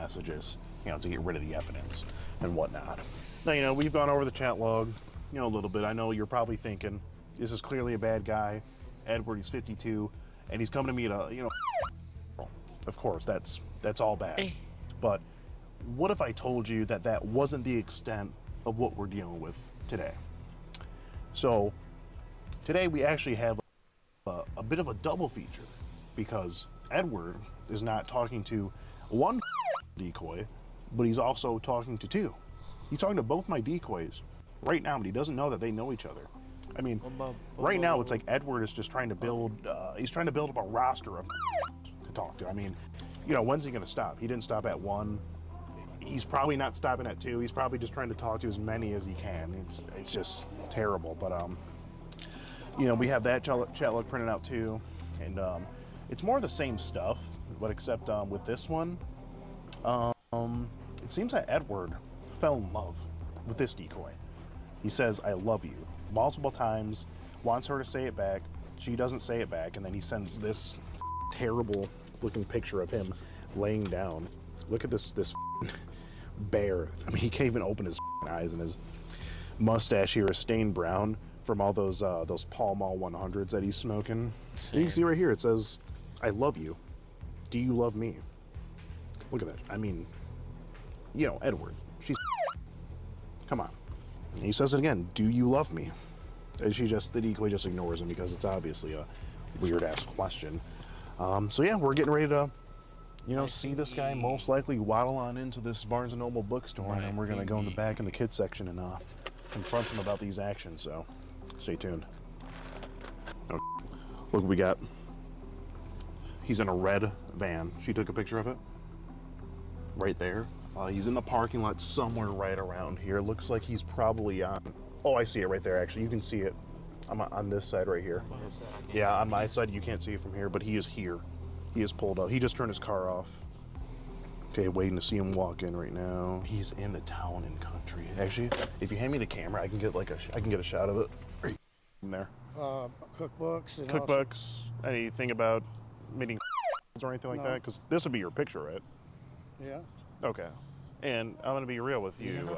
messages, you know, to get rid of the evidence and whatnot. Now, you know, we've gone over the chat log, you know, a little bit. I know you're probably thinking, this is clearly a bad guy. Edward, he's 52, and he's coming to me at a, you know, of course, that's all bad. But what if I told you that that wasn't the extent of what we're dealing with today? So today we actually have a bit of a double feature, because Edward is not talking to one decoy, but he's also talking to two. He's talking to both my decoys right now, but he doesn't know that they know each other. I mean, right now it's like Edward is just trying to build, he's trying to build up a roster of to talk to. I mean, you know, when's he gonna stop? He didn't stop at one. He's probably not stopping at two. He's probably just trying to talk to as many as he can. It's just terrible. But you know, we have that chat log printed out too, and it's more of the same stuff, but except with this one, it seems that Edward fell in love with this decoy. He says, "I love you," multiple times, wants her to say it back. She doesn't say it back, and then he sends this terrible looking picture of him laying down. Look at this bear. I mean, he can't even open his eyes, and his mustache here is stained brown from all those Pall Mall 100s that he's smoking. You can see right here, it says, "I love you. Do you love me?" Look at that. I mean, you know, Edward, she's come on. And he says it again, "Do you love me?" And the decoy just ignores him because it's obviously a weird ass question. So yeah, we're getting ready to, you know, see this guy most likely waddle on into this Barnes & Noble bookstore, and then we're gonna go in the back in the kids section and confront him about these actions, so stay tuned. Oh, look what we got. He's in a red van. She took a picture of it. Right there. He's in the parking lot somewhere right around here. Looks like he's probably on, oh, I see it right there, actually. You can see it. I'm on this side right here. Yeah, on my side, you can't see it from here, but he is here. He is pulled up. He just turned his car off. Okay, waiting to see him walk in right now. He's in the town and country. Actually, if you hand me the camera, I can get a shot of it. Right in there. Cookbooks. And Cookbooks. Anything about meeting or anything like that? Because this would be your picture, right? Yeah. Okay. And I'm gonna be real with you,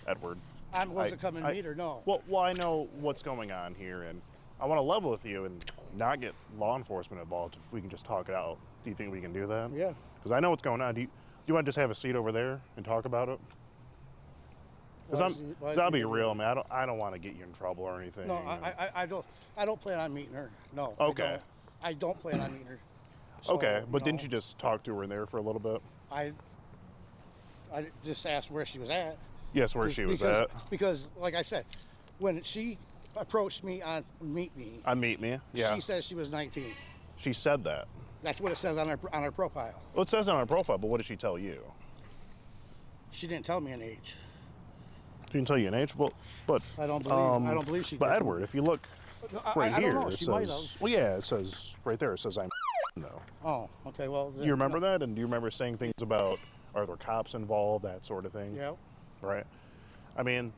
Edward. I'm going to come and meet her. No. Well, I know what's going on here, and I want to level with you and not get law enforcement involved. If we can just talk it out, do you think we can do that? Yeah. Because I know what's going on. Do you want to just have a seat over there and talk about it? Because I'll be real, man. I don't want to get you in trouble or anything. No, I don't plan on meeting her. No. Okay. I don't plan on meeting her. So, okay, but didn't you just talk to her in there for a little bit? I just asked where she was at. Yes, where she was at. Because, like I said, when she approached me on Meet Me. On Meet Me, yeah. She said she was 19. She said that. That's what it says on her profile. Well, it says on her profile, but what did she tell you? She didn't tell me an age. She didn't tell you an age? Well, but I don't believe she did. But Edward, if you look right I here, don't know. it She says, might have. well, yeah, it says right there. It says I'm though. Oh, okay. Well, do you remember that? And do you remember saying things about, are there cops involved, that sort of thing? Yeah. Right. I mean,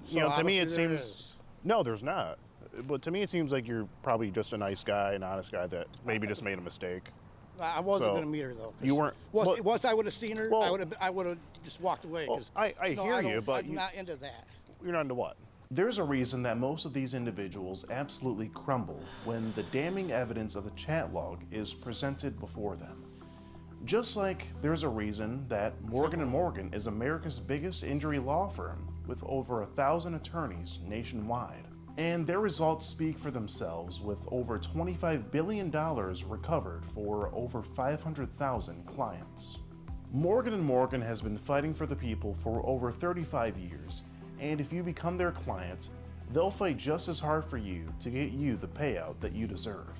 So you know, to me it obviously seems no, there's not. But to me it seems like you're probably just a nice guy, an honest guy that maybe just made a mistake. I wasn't going to meet her though. You weren't. Once I would have seen her, I would have just walked away. Well, I hear you, but I'm not into that. You're not into what? There's a reason that most of these individuals absolutely crumble when the damning evidence of the chat log is presented before them. Just like there's a reason that Morgan & Morgan is America's biggest injury law firm with over 1,000 attorneys nationwide. And their results speak for themselves, with over $25 billion recovered for over 500,000 clients. Morgan & Morgan has been fighting for the people for over 35 years, and if you become their client, they'll fight just as hard for you to get you the payout that you deserve.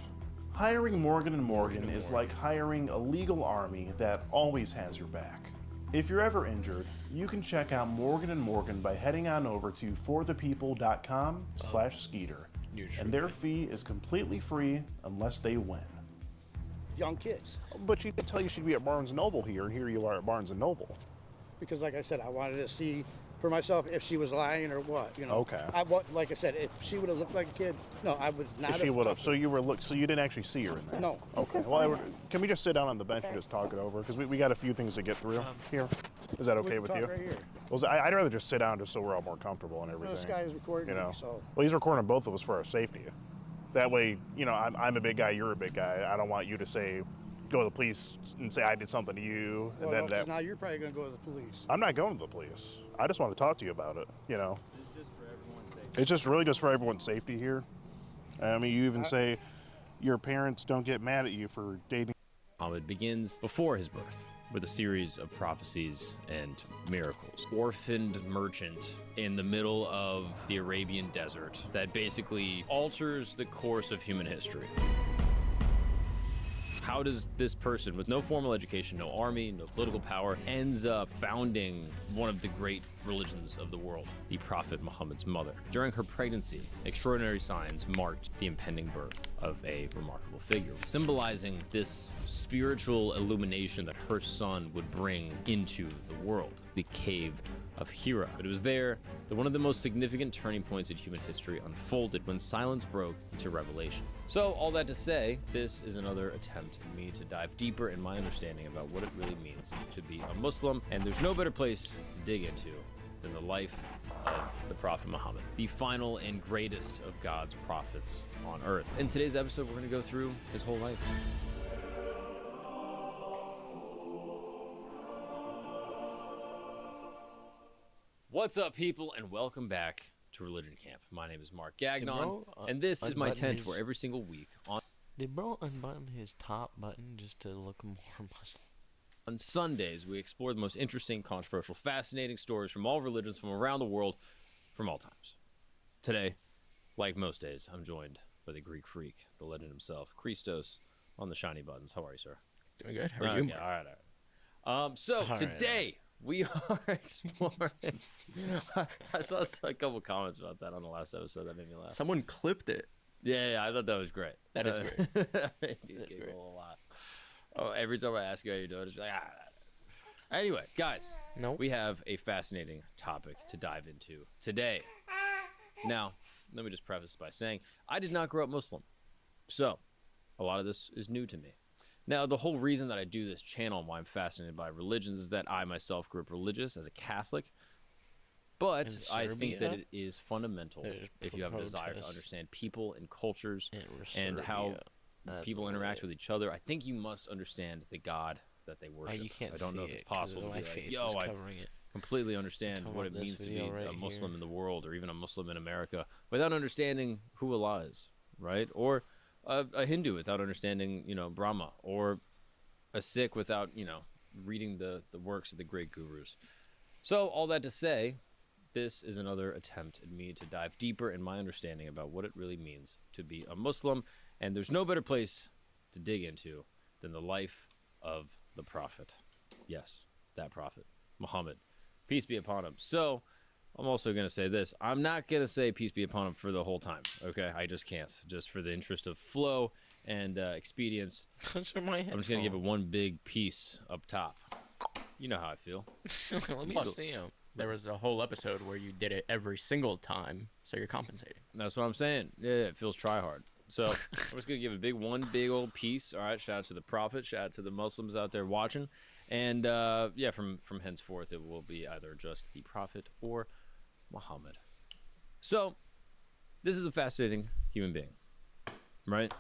Hiring Morgan & Morgan is like hiring a legal army that always has your back. If you're ever injured, you can check out Morgan & Morgan by heading on over to forthepeople.com/Skeeter, and their fee is completely free unless they win. Young kids. But she did tell you she'd be at Barnes & Noble here, and here you are at Barnes & Noble. Because like I said, I wanted to see for myself if she was lying or what, you know. Okay. Like I said, if she would have looked like a kid, no, I would not. If she would have. So so you didn't actually see her in there? No. Okay. Well, can we just sit down on the bench and just talk it over? Because we got a few things to get through here. Is that okay with talk you? right here. Well, I'd rather just sit down just so we're all more comfortable and everything. This guy is recording you know. me, so. Well, he's recording both of us for our safety. That way, you know, I'm a big guy, you're a big guy. I don't want you to go to the police and say I did something to you. Well, and then now you're probably going to go to the police. I'm not going to the police. I just want to talk to you about it, you know. It's just for everyone's safety. It's just really just for everyone's safety here. I mean, you even say your parents don't get mad at you for dating. Muhammad begins before his birth with a series of prophecies and miracles. Orphaned merchant in the middle of the Arabian desert that basically alters the course of human history. How does this person with no formal education, no army, no political power, ends up founding one of the great religions of the world, the Prophet Muhammad's mother? During her pregnancy, extraordinary signs marked the impending birth of a remarkable figure, symbolizing this spiritual illumination that her son would bring into the world, the cave of Hira. But it was there that one of the most significant turning points in human history unfolded when silence broke into revelation. So all that to say, this is another attempt in me to dive deeper in my understanding about what it really means to be a Muslim, and there's no better place to dig into than the life of the Prophet Muhammad, the final and greatest of God's prophets on earth. In today's episode, we're going to go through his whole life. What's up, people, and welcome back to Religion Camp. My name is Mark Gagnon, and this is my tent where every single week Did bro unbutton his top button just to look more Muslim? on Sundays, we explore the most interesting, controversial, fascinating stories from all religions from around the world from all times. Today, like most days, I'm joined by the Greek freak, the legend himself, Christos, on the shiny buttons. How are you, sir? Doing good. How are you? Okay, all right. So today we are exploring. I saw a couple comments about that on the last episode. That made me laugh. Someone clipped it. Yeah, I thought that was great. That is great. That made me That's giggle great. a lot. Oh, every time I ask you how you're doing, it's like Anyway, guys, Nope. we have a fascinating topic to dive into today. Now, let me just preface by saying I did not grow up Muslim, so a lot of this is new to me. Now, the whole reason that I do this channel and why I'm fascinated by religions is that I myself grew up religious as a Catholic, but I think that it is fundamental There's if you have a desire to protests. understand people and cultures In and how Serbia. That's people the interact way. with each other. I think you must understand the God that they worship. You can't I don't know if see it's it 'cause possible to my be like, face yo, is I covering it. completely understand Come what up it this means to be video right a Muslim here. in the world, or even a Muslim in America, without understanding who Allah is, right? Or a Hindu without understanding, Brahma, or a Sikh without, reading the works of the great gurus. So all that to say, this is another attempt at me to dive deeper in my understanding about what it really means to be a Muslim, and there's no better place to dig into than the life of the Prophet. Yes, that Prophet, Muhammad. Peace be upon him. So, I'm also going to say this. I'm not going to say peace be upon him for the whole time, okay? I just can't. Just for the interest of flow and expedience, Those are my I'm just going to give it headphones. one big piece up top. You know how I feel. Let me Plus- see him. There was a whole episode where you did it every single time, so you're compensating. That's what I'm saying. Yeah, it feels try hard. So, I'm just going to give one big old piece. All right, shout out to the Prophet. Shout out to the Muslims out there watching. And, from henceforth, it will be either just the Prophet or Muhammad. So, this is a fascinating human being, right?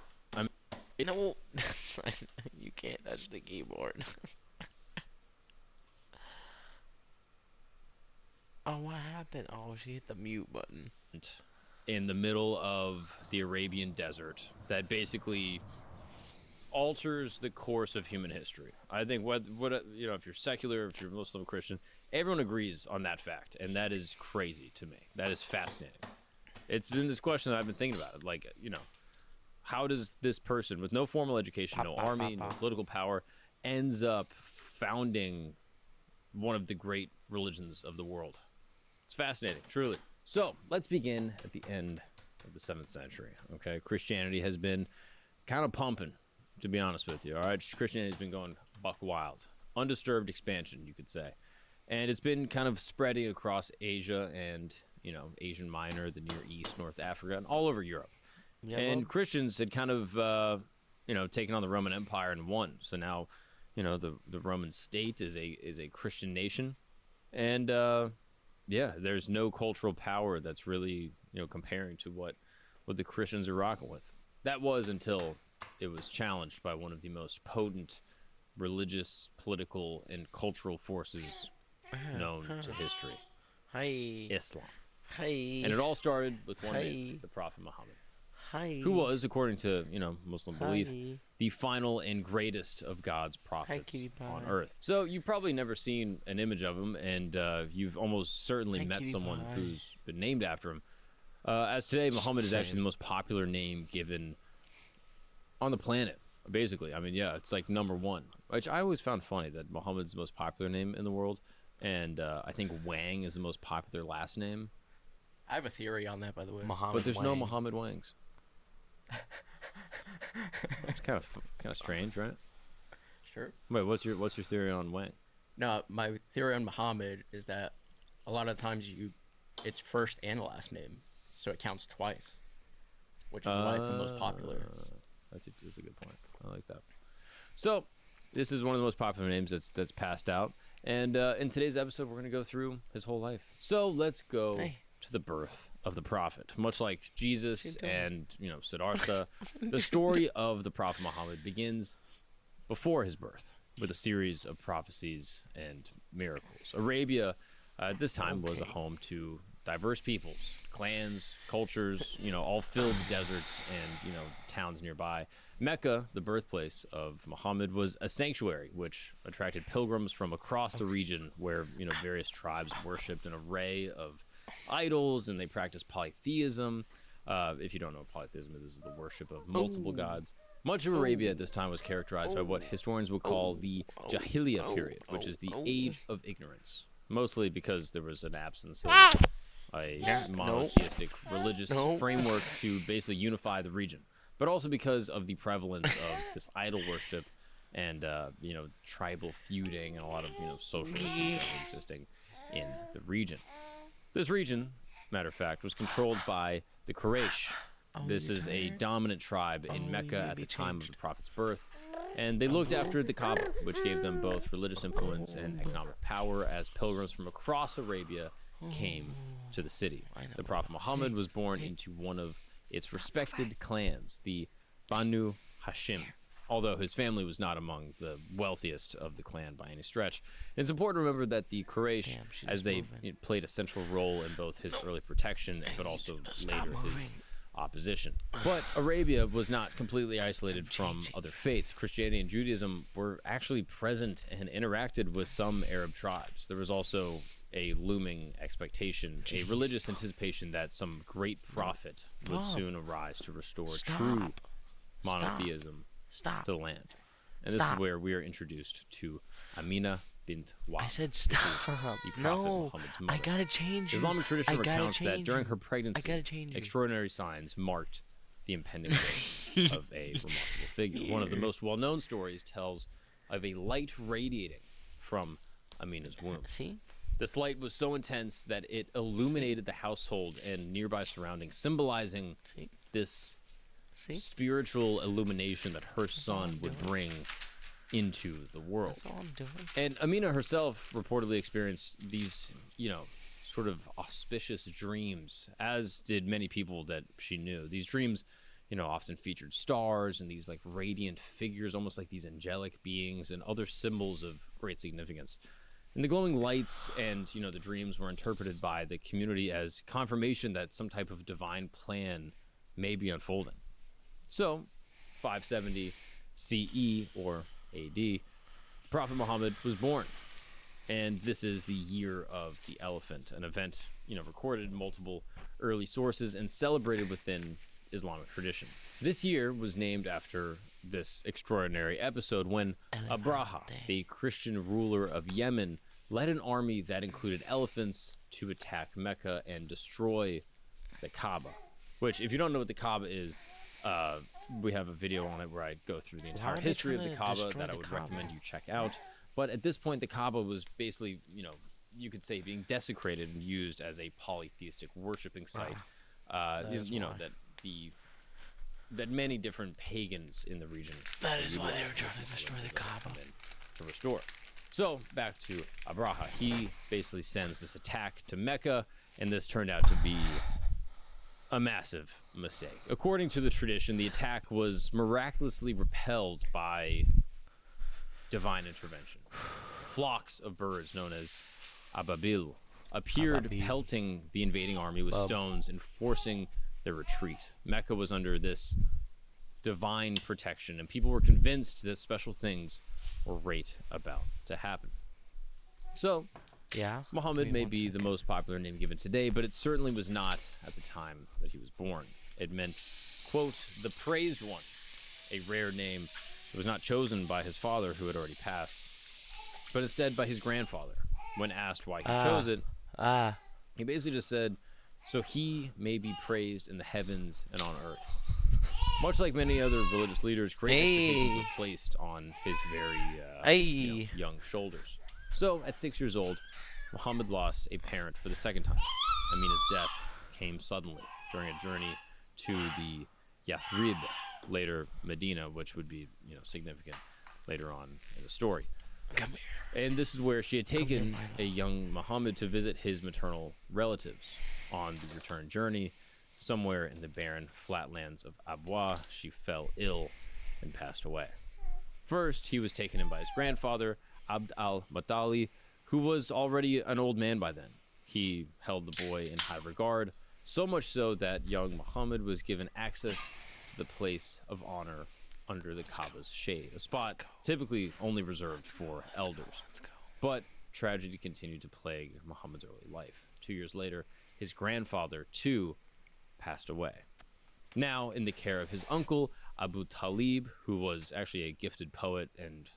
No, you can't touch the keyboard. Oh, what happened? Oh, she hit the mute button. In the middle of the Arabian desert that basically alters the course of human history. I think if you're secular, if you're Muslim, Christian, everyone agrees on that fact, and that is crazy to me. That is fascinating. It's been this question that I've been thinking about. Like, how does this person with no formal education, no army, no political power, ends up founding one of the great religions of the world? It's fascinating, truly. So let's begin at the end of the 7th century. Okay, Christianity has been kind of pumping, to be honest with you. All right, Christianity has been going buck wild, undisturbed expansion, you could say. And it's been kind of spreading across Asia and, Asian Minor, the Near East, North Africa, and all over Europe. Yeah, And Christians had kind of, taken on the Roman Empire and won. So now, the Roman state is a Christian nation. And, there's no cultural power that's really, comparing to what the Christians are rocking with. That was until it was challenged by one of the most potent religious, political, and cultural forces known to history, Hi. Islam. Hi. And it all started with one man, Hi. the Prophet Muhammad, Hi. who was, according to Muslim belief, Hi. the final and greatest of God's prophets Cutie on pie. earth. So you've probably never seen an image of him, and you've almost certainly Hi, met cutie someone pie. who's been named after him. As today, Muhammad is actually Same. the most popular name given on the planet. Basically, I mean, yeah, it's like number one, which I always found funny that Muhammad's the most popular name in the world, and I think Wang is the most popular last name. I have a theory on that, by the way. Muhammad But there's no Wang. Muhammad Wangs. It's kind of strange, right? Sure. Wait, what's your theory on Wang? No, my theory on Muhammad is that a lot of times it's first and last name, so it counts twice, which is why it's the most popular. That's a good point. I like that. So, this is one of the most popular names that's passed out, and in today's episode, we're going to go through his whole life. So let's go Hey. to the birth of the prophet. Much like Jesus What you and Siddhartha, the story of the Prophet Muhammad begins before his birth with a series of prophecies and miracles. Arabia at this time was a home to diverse peoples, clans, cultures, all filled deserts and, towns nearby. Mecca, the birthplace of Muhammad, was a sanctuary which attracted pilgrims from across the region where, various tribes worshipped an array of idols and they practiced polytheism. If you don't know what polytheism is, this is the worship of multiple gods. Much of Arabia at this time was characterized by what historians would call the Jahiliyyah period, which is the age of ignorance, mostly because there was an absence of a monotheistic religious framework to basically unify the region, but also because of the prevalence of this idol worship and tribal feuding and a lot of social issues that were existing in the region. This region, matter of fact, was controlled by the Quraysh. This is a dominant tribe in Mecca at the time of the Prophet's birth, and they looked after the Kaaba, which gave them both religious influence and economic power as pilgrims from across Arabia came to the city. The Prophet Muhammad was born into one of its respected clans, the Banu Hashim, although his family was not among the wealthiest of the clan by any stretch. And it's important to remember that the Quraysh, as they played a central role in both his early protection but also later his opposition. But Arabia was not completely isolated from other faiths. Christianity and Judaism were actually present and interacted with some Arab tribes. There was also a looming expectation, a religious anticipation that some great prophet would soon arise to restore true monotheism to the land. And this is where we are introduced to Amina bint Wahb. I said This is stop. the Prophet No, Muhammad's I mother. gotta change you. Islamic tradition I gotta recounts that change during you. her pregnancy, gotta change you. extraordinary signs marked the impending birth of a remarkable figure. One of the most well-known stories tells of a light radiating from Amina's womb. See? This light was so intense that it illuminated the household and nearby surroundings, symbolizing See? this See? spiritual illumination that her son would bring into the world. That's all I'm doing. And Amina herself reportedly experienced these, sort of auspicious dreams, as did many people that she knew. These dreams, often featured stars and these like radiant figures, almost like these angelic beings and other symbols of great significance. And the glowing lights and, the dreams were interpreted by the community as confirmation that some type of divine plan may be unfolding. So, 570 CE or AD, Prophet Muhammad was born. And this is the year of the elephant, an event, recorded in multiple early sources and celebrated within Islamic tradition. This year was named after this extraordinary episode when Abraha, the Christian ruler of Yemen, led an army that included elephants to attack Mecca and destroy the Kaaba. Which, if you don't know what the Kaaba is, we have a video on it where I go through the entire history of the Kaaba that I would recommend you check out. But at this point, the Kaaba was basically, you could say, being desecrated and used as a polytheistic worshiping site. You know, that many different pagans in the region. That is why they utilized were trying to destroy the Kaaba. To restore. So back to Abraha. He basically sends this attack to Mecca, and this turned out to be a massive mistake. According to the tradition, the attack was miraculously repelled by divine intervention. Flocks of birds known as ababil appeared, pelting the invading army with stones and forcing their retreat. Mecca was under this divine protection, and people were convinced that special things were right about to happen. So, Yeah. Muhammad may be the most popular name given today, but it certainly was not at the time that he was born. It meant, quote, the praised one, a rare name that was not chosen by his father, who had already passed, but instead by his grandfather. When asked why he chose it, he basically just said, so he may be praised in the heavens and on earth. Much like many other religious leaders, great expectations were placed on his very young shoulders. So, at 6 years old, Muhammad lost a parent for the second time. Amina's death came suddenly during a journey to the Yathrib, later Medina, which would be significant later on in the story. Come here. And this is where she had taken a young Muhammad to visit his maternal relatives. On the return journey, somewhere in the barren flatlands of Abwa, she fell ill and passed away. First, he was taken in by his grandfather, Abd al-Muttalib, who was already an old man by then. He held the boy in high regard, so much so that young Muhammad was given access to the place of honor under the Kaaba's shade, a spot typically only reserved for elders. But tragedy continued to plague Muhammad's early life. 2 years later, his grandfather, too, passed away. Now in the care of his uncle, Abu Talib, who was actually a gifted poet and,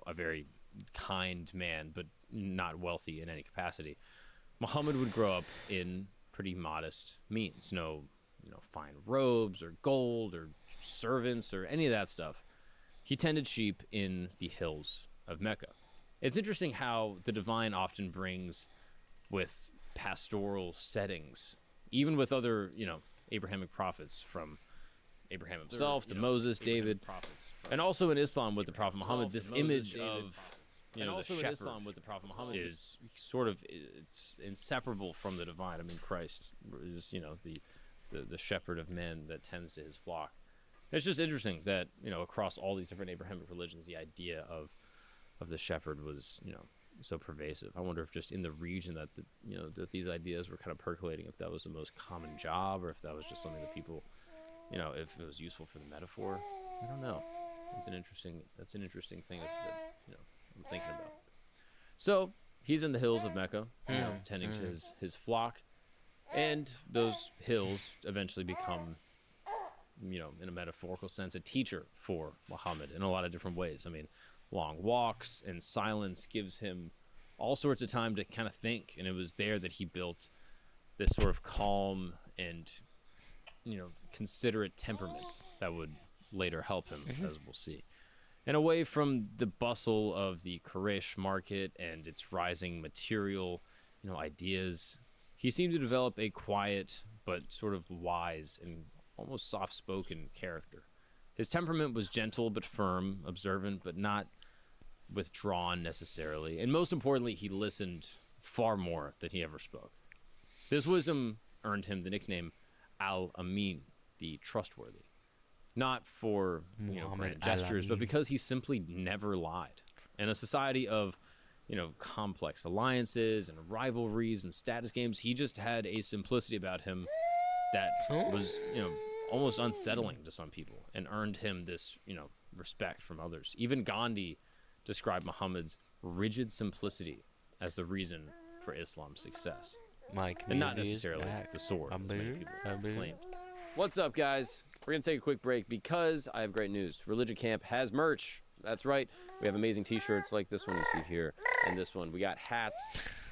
a very kind man, but not wealthy in any capacity, Muhammad would grow up in pretty modest means. No, fine robes or gold or servants or any of that stuff. He tended sheep in the hills of Mecca. It's interesting how the divine often brings with pastoral settings, even with other, Abrahamic prophets, from Abraham himself to Moses, David, and also in Islam with the Prophet Muhammad, this image of the shepherd with the Prophet Muhammad is sort of, it's inseparable from the divine. I mean, Christ is the shepherd of men that tends to his flock. It's just interesting that across all these different Abrahamic religions, the idea of the shepherd was so pervasive. I wonder if just in the region that that these ideas were kind of percolating, if that was the most common job, or if that was just something that people, if it was useful for the metaphor. I don't know. That's an interesting thing that I'm thinking about. So he's in the hills of Mecca, tending to his flock, and those hills eventually become, in a metaphorical sense, a teacher for Muhammad in a lot of different ways. I mean, long walks and silence gives him all sorts of time to kind of think, and it was there that he built this sort of calm and considerate temperament that would later help him, as we'll see. And away from the bustle of the Quraysh market and its rising material ideas, he seemed to develop a quiet but sort of wise and almost soft-spoken character. His temperament was gentle but firm, observant but not withdrawn necessarily, and most importantly, he listened far more than he ever spoke. This wisdom earned him the nickname Al-Amin, the trustworthy, not for grand gestures, but because he simply never lied. In a society of complex alliances and rivalries and status games, he just had a simplicity about him that was almost unsettling to some people, and earned him this respect from others. Even Gandhi described Muhammad's rigid simplicity as the reason for Islam's success, and not necessarily the sword, as many people claimed. What's up, guys? We're gonna take a quick break because I have great news. Religion Camp has merch. That's right. We have amazing t-shirts like this one you see here, and this one. We got hats,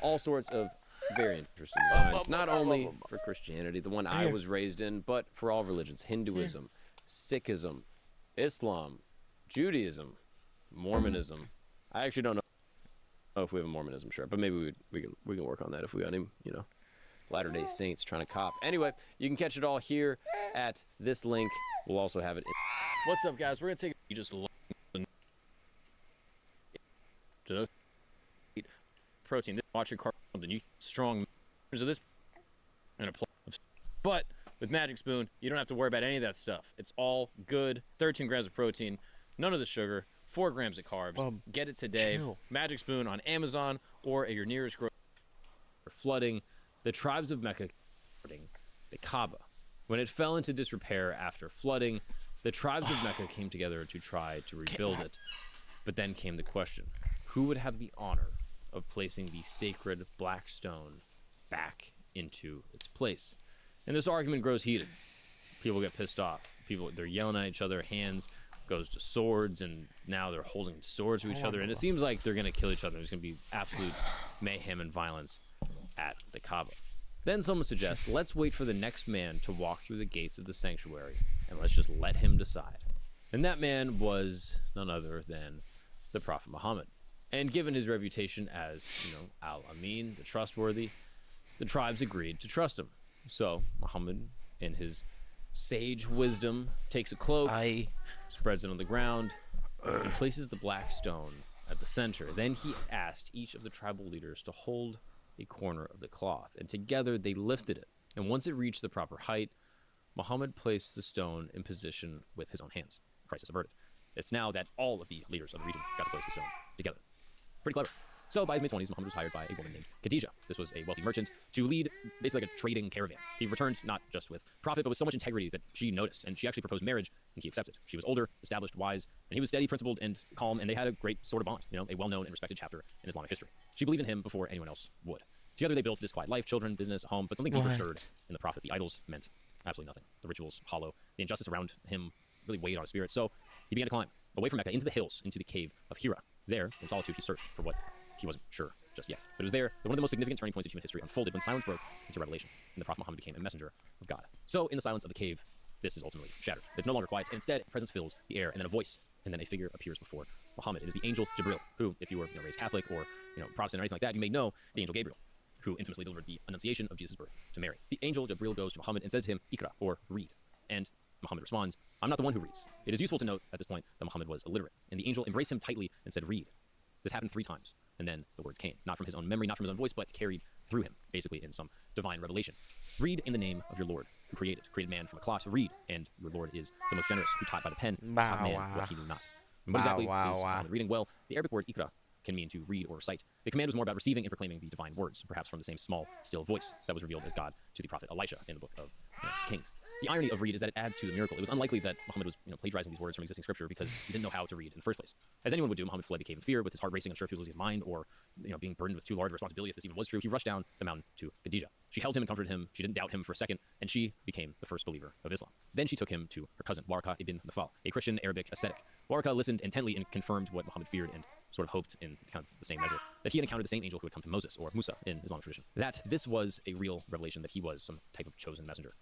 all sorts of very interesting designs, not only for Christianity, the one I was raised in, but for all religions: Hinduism, Sikhism, Islam, Judaism, Mormonism. I actually don't know know if we have a Mormonism shirt, but maybe we can work on that if we got any, you know, Latter-day Saints trying to cop. Anyway, you can catch it all here at this link. We'll also have it. What's up, guys? We're gonna take you just to eat protein. Watch your carb and you strong of this and a plate of, but with Magic Spoon, you don't have to worry about any of that stuff. It's all good. 13 grams of protein, none of the sugar, 4 grams of carbs. Get it today. Chill. Magic Spoon on Amazon or at your nearest grocery store. Flooding the tribes of Mecca, the Kaaba. When it fell into disrepair after flooding, the tribes of Mecca came together to try to rebuild it. But then came the question, who would have the honor of placing the sacred black stone back into its place? And this argument grows heated. People get pissed off. They're yelling at each other. Hands goes to swords, and now they're holding swords to each other. And it seems like they're going to kill each other. There's going to be absolute mayhem and violence at the Kaaba. Then someone suggests, let's wait for the next man to walk through the gates of the sanctuary, and let's just let him decide. And that man was none other than the Prophet Muhammad. And given his reputation as, you know, Al-Amin, the trustworthy, the tribes agreed to trust him. So Muhammad, in his sage wisdom, takes a cloak, spreads it on the ground, and places the black stone at the center. Then he asked each of the tribal leaders to hold a corner of the cloth, and together they lifted it. And once it reached the proper height, Muhammad placed the stone in position with his own hands. Crisis averted. It's now that all of the leaders of the region got to place the stone together. Pretty clever. So by his mid-20s, Muhammad was hired by a woman named Khadijah. This was a wealthy merchant to lead basically like a trading caravan. He returned not just with profit, but with so much integrity that she noticed, and she actually proposed marriage, and he accepted. She was older, established, wise, and he was steady, principled, and calm, and they had a great sort of bond, you know, a well-known and respected chapter in Islamic history. She believed in him before anyone else would. Together they built this quiet life, children, business, home, but something deeper stirred in the Prophet. The idols meant absolutely nothing. The rituals hollow. The injustice around him really weighed on his spirit. So he began to climb away from Mecca into the hills, into the cave of Hira. There, in solitude, he searched for what he wasn't sure just yet. But it was there that one of the most significant turning points of human history unfolded when silence broke into revelation, and the Prophet Muhammad became a messenger of God. So in the silence of the cave, this is ultimately shattered. It's no longer quiet, and instead, a presence fills the air, and then a voice, and then a figure appears before Muhammad. It is the angel Jibril, who, if you were raised Catholic or Protestant or anything like that, you may know the angel Gabriel, who infamously delivered the annunciation of Jesus' birth to Mary. The angel Jibril goes to Muhammad and says to him, Ikra, or read. And Muhammad responds, I'm not the one who reads. It is useful to note at this point that Muhammad was illiterate, and the angel embraced him tightly and said, read. This happened 3 times, and then the words came, not from his own memory, not from his own voice, but carried through him, basically in some divine revelation. Read in the name of your Lord, who created man from a clot. Read, and your Lord is the most generous, who taught by the pen, taught man what he knew not. And what exactly is Muhammad reading? Well, the Arabic word ikra can mean to read or recite. The command was more about receiving and proclaiming the divine words, perhaps from the same small, still voice that was revealed as God to the prophet Elisha in the book of Kings. The irony of read is that it adds to the miracle. It was unlikely that Muhammad was plagiarizing these words from existing scripture because he didn't know how to read in the first place. As anyone would do, Muhammad fled the cave in fear, with his heart racing, unsure if he was losing his mind or being burdened with too large a responsibility, if this even was true. He rushed down the mountain to Khadijah. She held him and comforted him. She didn't doubt him for a second, and she became the first believer of Islam. Then she took him to her cousin, Warqa ibn Nafal, a Christian Arabic ascetic. Warqa listened intently and confirmed what Muhammad feared and sort of hoped in kind of the same measure, that he had encountered the same angel who had come to Moses, or Musa in Islamic tradition, that this was a real revelation, that he was some type of chosen messenger.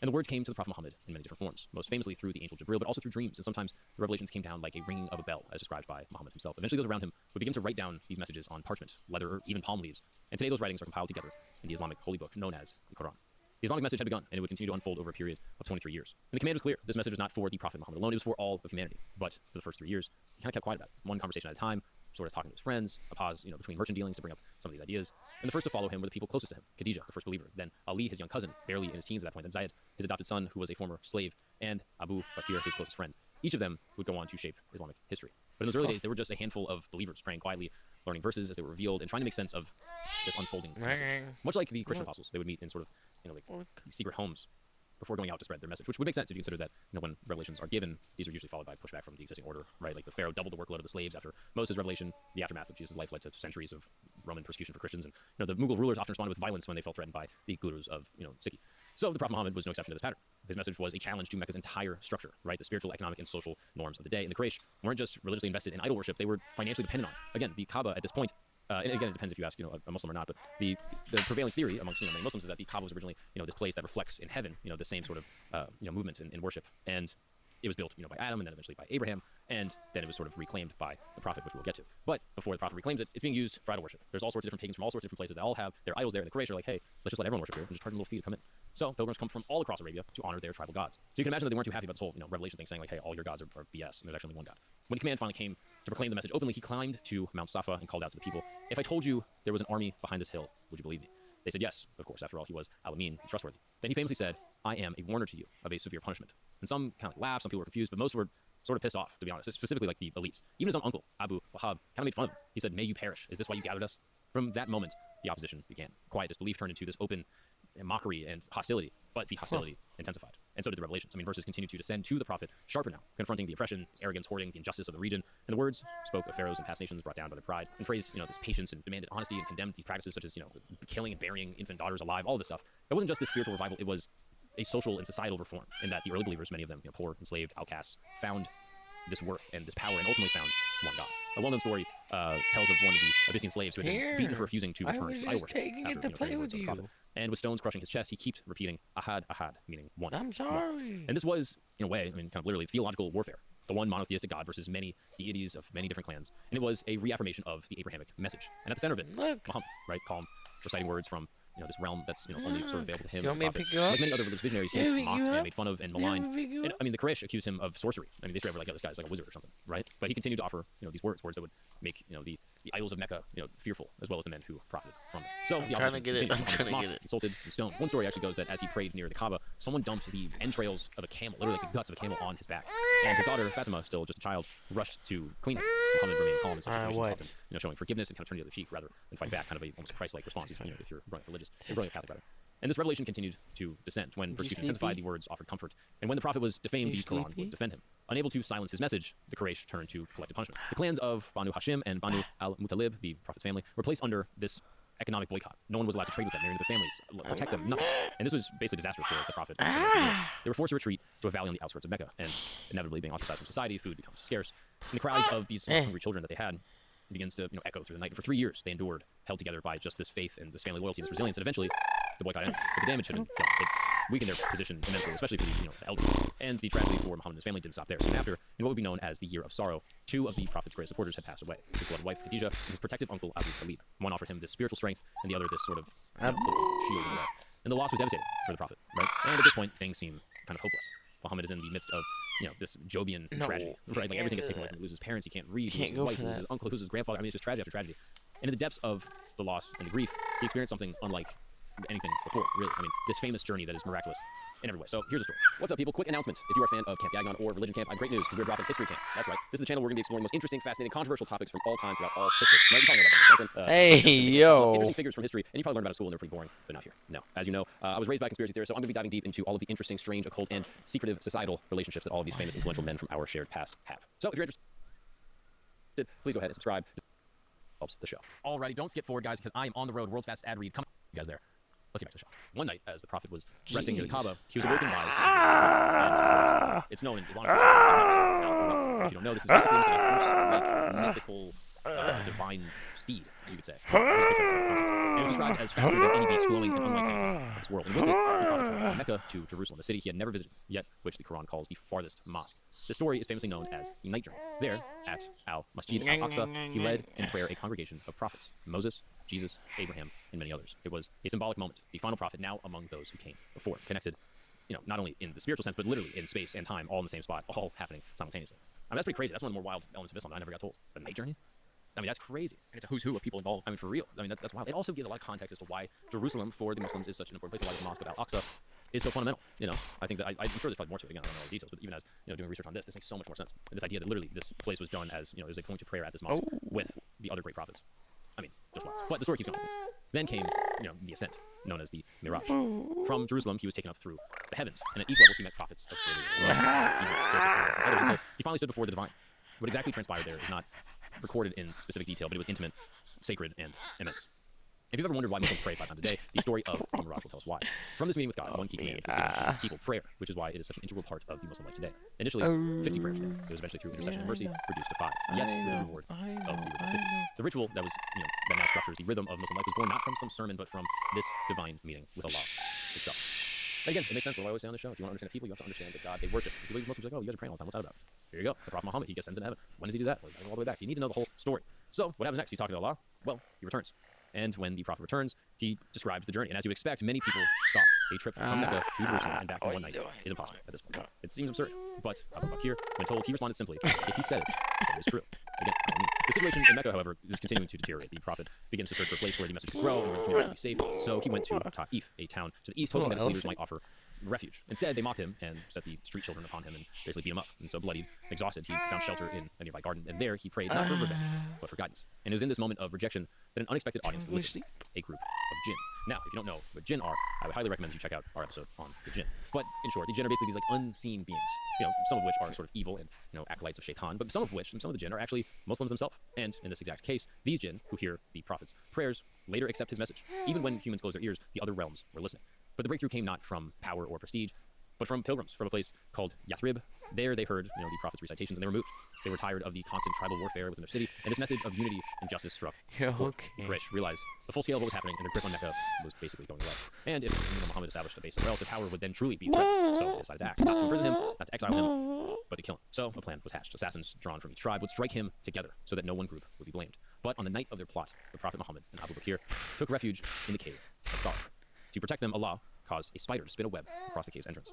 And the words came to the Prophet Muhammad in many different forms, most famously through the angel Jibril, but also through dreams. And sometimes the revelations came down like a ringing of a bell, as described by Muhammad himself. Eventually, those around him would begin to write down these messages on parchment, leather, or even palm leaves. And today, those writings are compiled together in the Islamic holy book known as the Quran. The Islamic message had begun, and it would continue to unfold over a period of 23 years. And the command was clear. This message was not for the Prophet Muhammad alone, it was for all of humanity. But for the first 3 years, he kind of kept quiet about it. One conversation at a time, sort of talking to his friends, a pause, between merchant dealings to bring up some of these ideas. And the first to follow him were the people closest to him. Khadijah, the first believer, then Ali, his young cousin, barely in his teens at that point, then Zayed, his adopted son, who was a former slave, and Abu Bakr, his closest friend. Each of them would go on to shape Islamic history. But in those early days, they were just a handful of believers praying quietly, learning verses as they were revealed, and trying to make sense of this unfolding message. Much like the Christian apostles, they would meet in sort of, these secret homes before going out to spread their message, which would make sense if you consider that, when revelations are given, these are usually followed by pushback from the existing order, right? Like the Pharaoh doubled the workload of the slaves after Moses' revelation. The aftermath of Jesus' life led to centuries of Roman persecution for Christians, and the Mughal rulers often responded with violence when they felt threatened by the gurus of Sikhi. So the Prophet Muhammad was no exception to this pattern. His message was a challenge to Mecca's entire structure, right? The spiritual, economic, and social norms of the day. And the Quraysh weren't just religiously invested in idol worship; they were financially dependent on it. Again, the Kaaba at this point. And again, it depends if you ask, a Muslim or not. But the prevailing theory amongst many Muslims is that the Kaaba was originally, this place that reflects in heaven, the same sort of, movement in worship. And it was built, by Adam and then eventually by Abraham, and then it was sort of reclaimed by the prophet, which we'll get to. But before the prophet reclaims it, it's being used for idol worship. There's all sorts of different pagans from all sorts of different places that all have their idols there, and the Quraysh are like, hey, let's just let everyone worship here and just charge them a little fee to come in. So pilgrims come from all across Arabia to honor their tribal gods. So you can imagine that they weren't too happy about this whole, revelation thing saying like, hey, all your gods are BS, and there's actually only one God. When the command finally came to proclaim the message openly, he climbed to Mount Safa and called out to the people, if I told you there was an army behind this hill, would you believe me? They said yes, of course. After all, he was al-Amin, trustworthy. Then he famously said, I am a warner to you of a severe punishment. And some kind of laughed, some people were confused, but most were sort of pissed off, to be honest, specifically like the elites. Even his own uncle, Abu Wahab, kind of made fun of him. He said, may you perish. Is this why you gathered us? From that moment, the opposition began. Quiet disbelief turned into this open mockery and hostility, but the hostility intensified. And so did the revelations. Verses continued to descend to the prophet, sharper now, confronting the oppression, arrogance, hoarding, the injustice of the region. And the words spoke of pharaohs and past nations brought down by their pride, and praised, this patience and demanded honesty, and condemned these practices such as, killing and burying infant daughters alive, all of this stuff. It wasn't just this spiritual revival, it was a social and societal reform, in that the early believers, many of them, poor, enslaved, outcasts, found this worth and this power and ultimately found one God. A well-known story tells of one of the Abyssinian slaves who had been beaten for refusing to return to idol worship after training words of the prophet. And with stones crushing his chest, he kept repeating Ahad, Ahad, meaning one. I'm sorry. One. And this was, in a way, kind of literally theological warfare. The one monotheistic God versus many deities of many different clans. And it was a reaffirmation of the Abrahamic message. And at the center of it, Muhammad, right, calm, reciting words from this realm that's only sort of available to him. You want me to pick you up? Like many other religious visionaries, he was mocked and made fun of and maligned. And, the Quraysh accused him of sorcery. They straight up were like, this guy's like a wizard or something, right? But he continued to offer, these words that would make, the idols of Mecca, fearful, as well as the men who profited from them. So I'm trying to get it. I'm trying to get it. Insulted and stoned. One story actually goes that as he prayed near the Kaaba, someone dumped the entrails of a camel, literally like the guts of a camel, on his back. And his daughter Fatima, still just a child, rushed to clean it. Muhammad remained calm in such situations, often, showing forgiveness and kind of turning the other cheek rather than fight back, kind of almost a Christ-like response. If you're growing up religious, you're growing up Catholic rather. And this revelation continued to descend. When persecution intensified, the words offered comfort. And when the prophet was defamed, the Quran would defend him. Unable to silence his message, the Quraysh turned to collective punishment. The clans of Banu Hashim and Banu al-Muttalib, the prophet's family, were placed under this economic boycott. No one was allowed to trade with them, marry their families, protect them, nothing. And this was basically disastrous for the prophet. They were forced to retreat to a valley on the outskirts of Mecca, and inevitably being ostracized from society, food becomes scarce. And the cries of these hungry children that they had begins to echo through the night. And for 3 years, they endured, held together by just this faith and this family loyalty, this resilience, and eventually the boycott ended. But the damage had been done. It weakened their position immensely, especially for the elderly. And the tragedy for Muhammad and his family didn't stop there. Soon after, in what would be known as the Year of Sorrow, 2 of the prophet's greatest supporters had passed away: his beloved wife Khadijah and his protective uncle Abu Talib. One offered him this spiritual strength, and the other this sort of political shield in a way. And the loss was devastating for the prophet, right? And at this point, things seem kind of hopeless. Muhammad is in the midst of, this Jobian tragedy, right? Like everything gets taken away from him. He loses his parents, he can't read, he loses his wife, he loses his uncle, he loses his grandfather. It's just tragedy after tragedy. And in the depths of the loss and the grief, he experienced something unlike anything before, really. This famous journey that is miraculous in every way. So here's the story. What's up, people? Quick announcement. If you are a fan of Camp Gagnon or Religion Camp, I have great news, because we're dropping History Camp. That's right. This is the channel where we're going to be exploring the most interesting, fascinating, controversial topics from all time throughout all history. Now, you probably know about that. Hey, yo. Interesting figures from history, and you probably learned about it at school, and they're pretty boring, but not here. No. As you know, I was raised by conspiracy theorists, so I'm going to be diving deep into all of the interesting, strange, occult, and secretive societal relationships that all of these famous, influential men from our shared past have. So if you're interested, please go ahead and subscribe. It helps the show. Alrighty, don't skip forward, guys, because I am on the road. World's fastest ad read. Come on, you guys there. Let's get back to the show. One night, as the prophet was resting near the Kaaba, he was awoken by and it's known in Islamic tradition as a if you don't know, this is basically a horse-like mythical divine steed, you could say. And it was described as faster than any beast, glowing and unlike anything in this world. And with it, the prophet traveled from Mecca to Jerusalem, the city he had never visited yet, which the Quran calls the farthest mosque. The story is famously known as the night journey. There, at al-Masjid al-Aqsa, he led in prayer a congregation of prophets: Moses, Jesus, Abraham, and many others. It was a symbolic moment. The final prophet now among those who came before, connected, not only in the spiritual sense, but literally in space and time, all in the same spot, all happening simultaneously. That's pretty crazy. That's one of the more wild elements of Islam that I never got told. The night journey? That's crazy. And it's a who's who of people involved. For real. That's wild. It also gives a lot of context as to why Jerusalem, for the Muslims, is such an important place. Why this mosque of Al-Aqsa is so fundamental. I think that I'm sure there's probably more to it. Again, I don't know all the details, but even as doing research on this makes so much more sense. And this idea that literally this place was done as as a point to prayer at this mosque with the other great prophets. Just wild. But the story keeps going. Then came, the ascent, known as the Miraj. From Jerusalem, he was taken up through the heavens, and at each level he met prophets of earlier Joseph, until he finally stood before the divine. What exactly transpired there is not recorded in specific detail, but it was intimate, sacred, and immense. If you've ever wondered why Muslims pray 5 times a day, the story of the Miraj will tell us why. From this meeting with God, one key command was given to his people: prayer, which is why it is such an integral part of the Muslim life today. Initially, 50 prayers. It was eventually through intercession and mercy reduced to 5. Yet, with the reward of the original 50. The ritual that was, that now structures the rhythm of Muslim life was born not from some sermon, but from this divine meeting with Allah itself. And again, it makes sense what I always say on the show. If you want to understand people, you have to understand the God they worship. If you believe Muslims, like, oh, you guys are praying all the time. What's that about? Here you go. The Prophet Muhammad, he gets sent into heaven. When does he do that? Well, he's all the way back. You need to know the whole story. So what happens next? He's talking to Allah. Well, he returns. And when the Prophet returns, he describes the journey. And as you expect, many people scoff. A trip from Mecca to Jerusalem and back in one night is impossible at this point. It seems absurd. But Abu Bakr, when told, he responded simply, if he said it, then it is true. Again, I don't mean. The situation in Mecca, however, is continuing to deteriorate. The Prophet begins to search for a place where the message could grow and where the community would be safe. So he went to Ta'if, a town to the east, hoping that his leaders might offer refuge. Instead, they mocked him and set the street children upon him and basically beat him up. And so, bloodied, exhausted, he found shelter in a nearby garden. And there, he prayed not for revenge, but for guidance. And it was in this moment of rejection that an unexpected audience listened. A group of jinn. Now, if you don't know what jinn are, I would highly recommend you check out our episode on the jinn. But in short, the jinn are basically these like unseen beings. Some of which are sort of evil and acolytes of Shaitan, but some of the jinn are actually Muslims themselves. And in this exact case, these jinn who hear the Prophet's prayers later accept his message. Even when humans close their ears, the other realms were listening. But the breakthrough came not from power or prestige, but from pilgrims from a place called Yathrib. There they heard the Prophet's recitations and they were moved. They were tired of the constant tribal warfare within their city, and this message of unity and justice struck. Quraysh realized the full scale of what was happening, and their grip on Mecca was basically going away. And if Muhammad established a base somewhere else, the power would then truly be threatened. So they decided to act, not to imprison him, not to exile him, but to kill him. So a plan was hatched. Assassins drawn from each tribe would strike him together so that no one group would be blamed. But on the night of their plot, the Prophet Muhammad and Abu Bakr took refuge in the cave of Thar. To protect them, Allah caused a spider to spin a web across the cave's entrance,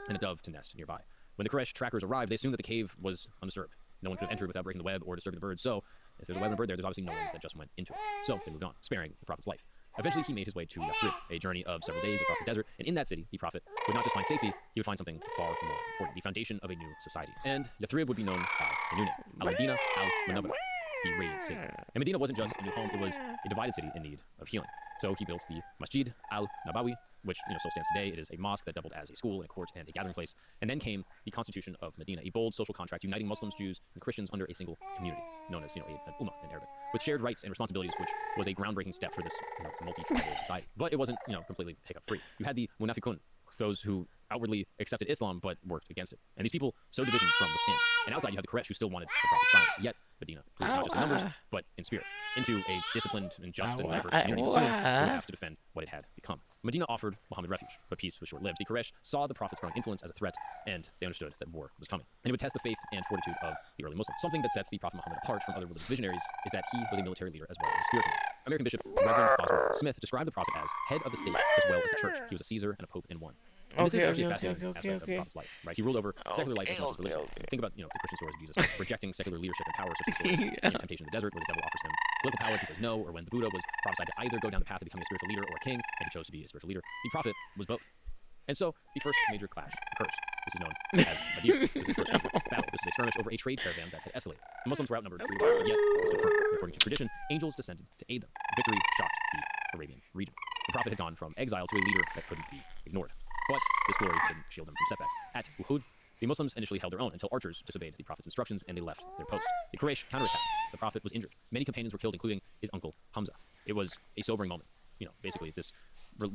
and a dove to nest nearby. When the Quraysh trackers arrived, they assumed that the cave was undisturbed. No one could have entered without breaking the web or disturbing the birds, so if there's a web and a bird there, there's obviously no one that just went into it. So they moved on, sparing the Prophet's life. Eventually, he made his way to Yathrib, a journey of several days across the desert, and in that city, the Prophet would not just find safety, he would find something far more important, the foundation of a new society. And Yathrib would be known by a new name, Al-Madina Al-Munawwara, the radiant city. And Medina wasn't just a new home, it was a divided city in need of healing. So he built the Masjid Al-Nabawi, which still stands today. It is a mosque that doubled as a school and a court and a gathering place. And then came the Constitution of Medina, a bold social contract uniting Muslims, Jews, and Christians under a single community, known as an ummah in Arabic, with shared rights and responsibilities, which was a groundbreaking step for this multi-tribal society. But it wasn't completely hiccup-free. You had the munafiqun, those who outwardly accepted Islam but worked against it. And these people sowed division from within. And outside you had the Quraysh who still wanted the Prophet's silence. Yet Medina proved not just in numbers, but in spirit, into a disciplined and just and diverse community that soon would have to defend what it had become. Medina offered Muhammad refuge, but peace was short-lived. The Quraysh saw the Prophet's growing influence as a threat, and they understood that war was coming. And it would test the faith and fortitude of the early Muslims. Something that sets the Prophet Muhammad apart from other religious visionaries is that he was a military leader as well as a spiritual leader. American Bishop Reverend Bosworth Smith described the Prophet as head of the state as well as the church. He was a Caesar and a pope in one. And this is actually a fascinating aspect of the Prophet's life, right? He ruled over secular life as much as religious life. Think about, the Christian stories of Jesus rejecting secular leadership and power, such as in Temptation in the Desert, where the devil offers him political power, he says no, or when the Buddha was prophesied to either go down the path of becoming a spiritual leader or a king, and he chose to be a spiritual leader. The Prophet was both. And so, the first major clash occurs. This is known as Badr. This is the first major battle. This is a skirmish over a trade caravan that had escalated. The Muslims were outnumbered 3-1, but yet they stood firm. According to tradition, angels descended to aid them. Victory shocked the Arabian region. The Prophet had gone from exile to a leader that couldn't be ignored. But this glory didn't shield them from setbacks. At Uhud, the Muslims initially held their own until archers disobeyed the Prophet's instructions and they left their post. The Quraysh counterattacked. The Prophet was injured. Many companions were killed, including his uncle Hamza. It was a sobering moment. Basically this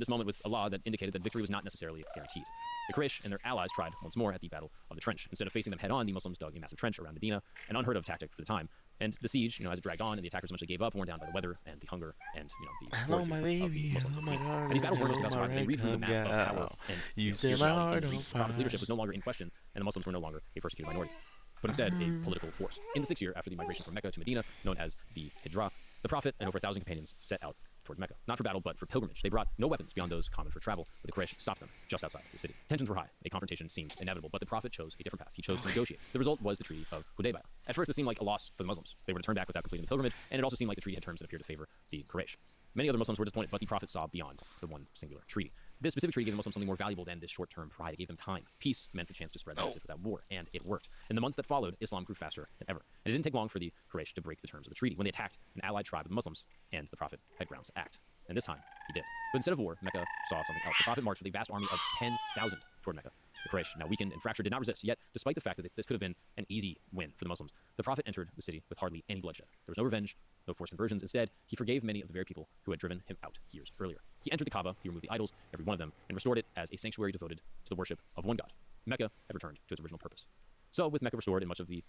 moment with Allah that indicated that victory was not necessarily guaranteed. The Quraysh and their allies tried once more at the Battle of the Trench. Instead of facing them head-on, the Muslims dug a massive trench around Medina, an unheard-of tactic for the time. And the siege, as it dragged on, and the attackers eventually gave up, worn down by the weather and the hunger and the fortitude of the Muslims. And these battles weren't just about surviving; they redrew the map of power and spirituality. The Prophet's leadership was no longer in question, and the Muslims were no longer a persecuted minority, but instead a political force. In the 6th year after the migration from Mecca to Medina, known as the Hijra, the Prophet and over 1,000 companions set out towards Mecca, not for battle, but for pilgrimage. They brought no weapons beyond those common for travel, but the Quraysh stopped them just outside the city. Tensions were high. A confrontation seemed inevitable, but the Prophet chose a different path. He chose to negotiate. The result was the Treaty of Hudaybiyah. At first, it seemed like a loss for the Muslims. They were to turn back without completing the pilgrimage, and it also seemed like the treaty had terms that appeared to favor the Quraysh. Many other Muslims were disappointed, but the Prophet saw beyond the one singular treaty. This specific treaty gave the Muslims something more valuable than this short-term pride. It gave them time. Peace meant the chance to spread the message without war, and it worked. In the months that followed, Islam grew faster than ever. And it didn't take long for the Quraysh to break the terms of the treaty when they attacked an allied tribe of the Muslims, and the Prophet had grounds to act. And this time, he did. But instead of war, Mecca saw something else. The Prophet marched with a vast army of 10,000 toward Mecca. The Quraysh, now weakened and fractured, did not resist. Yet, despite the fact that this could have been an easy win for the Muslims, the Prophet entered the city with hardly any bloodshed. There was no revenge, no forced conversions. Instead, he forgave many of the very people who had driven him out years earlier. He entered the Kaaba, he removed the idols, every one of them, and restored it as a sanctuary devoted to the worship of one God. Mecca had returned to its original purpose. So, with Mecca restored and much of the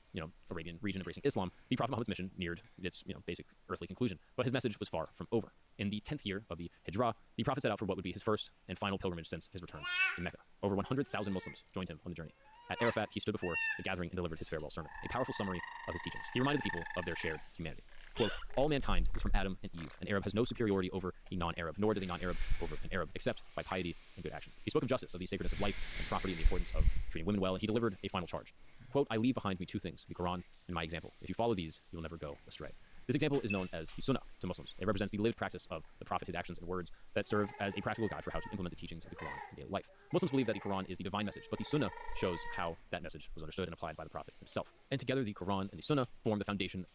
Arabian region embracing Islam, the Prophet Muhammad's mission neared its basic earthly conclusion. But his message was far from over. In the 10th year of the Hijrah, the Prophet set out for what would be his first and final pilgrimage since his return to Mecca. Over 100,000 Muslims joined him on the journey. At Arafat, he stood before the gathering and delivered his farewell sermon, a powerful summary of his teachings. He reminded the people of their shared humanity. Quote, all mankind is from Adam and Eve. An Arab has no superiority over a non-Arab, nor does a non-Arab over an Arab, except by piety and good action. He spoke of justice, of the sacredness of life and property, and the importance of treating women well, and he delivered a final charge. Quote, I leave behind me two things, the Quran and my example. If you follow these, you will never go astray. This example is known as the Sunnah to Muslims. It represents the lived practice of the Prophet, his actions and words that serve as a practical guide for how to implement the teachings of the Quran in daily life. Muslims believe that the Quran is the divine message, but the Sunnah shows how that message was understood and applied by the Prophet himself. And together, the Quran and the Sunnah form the foundation.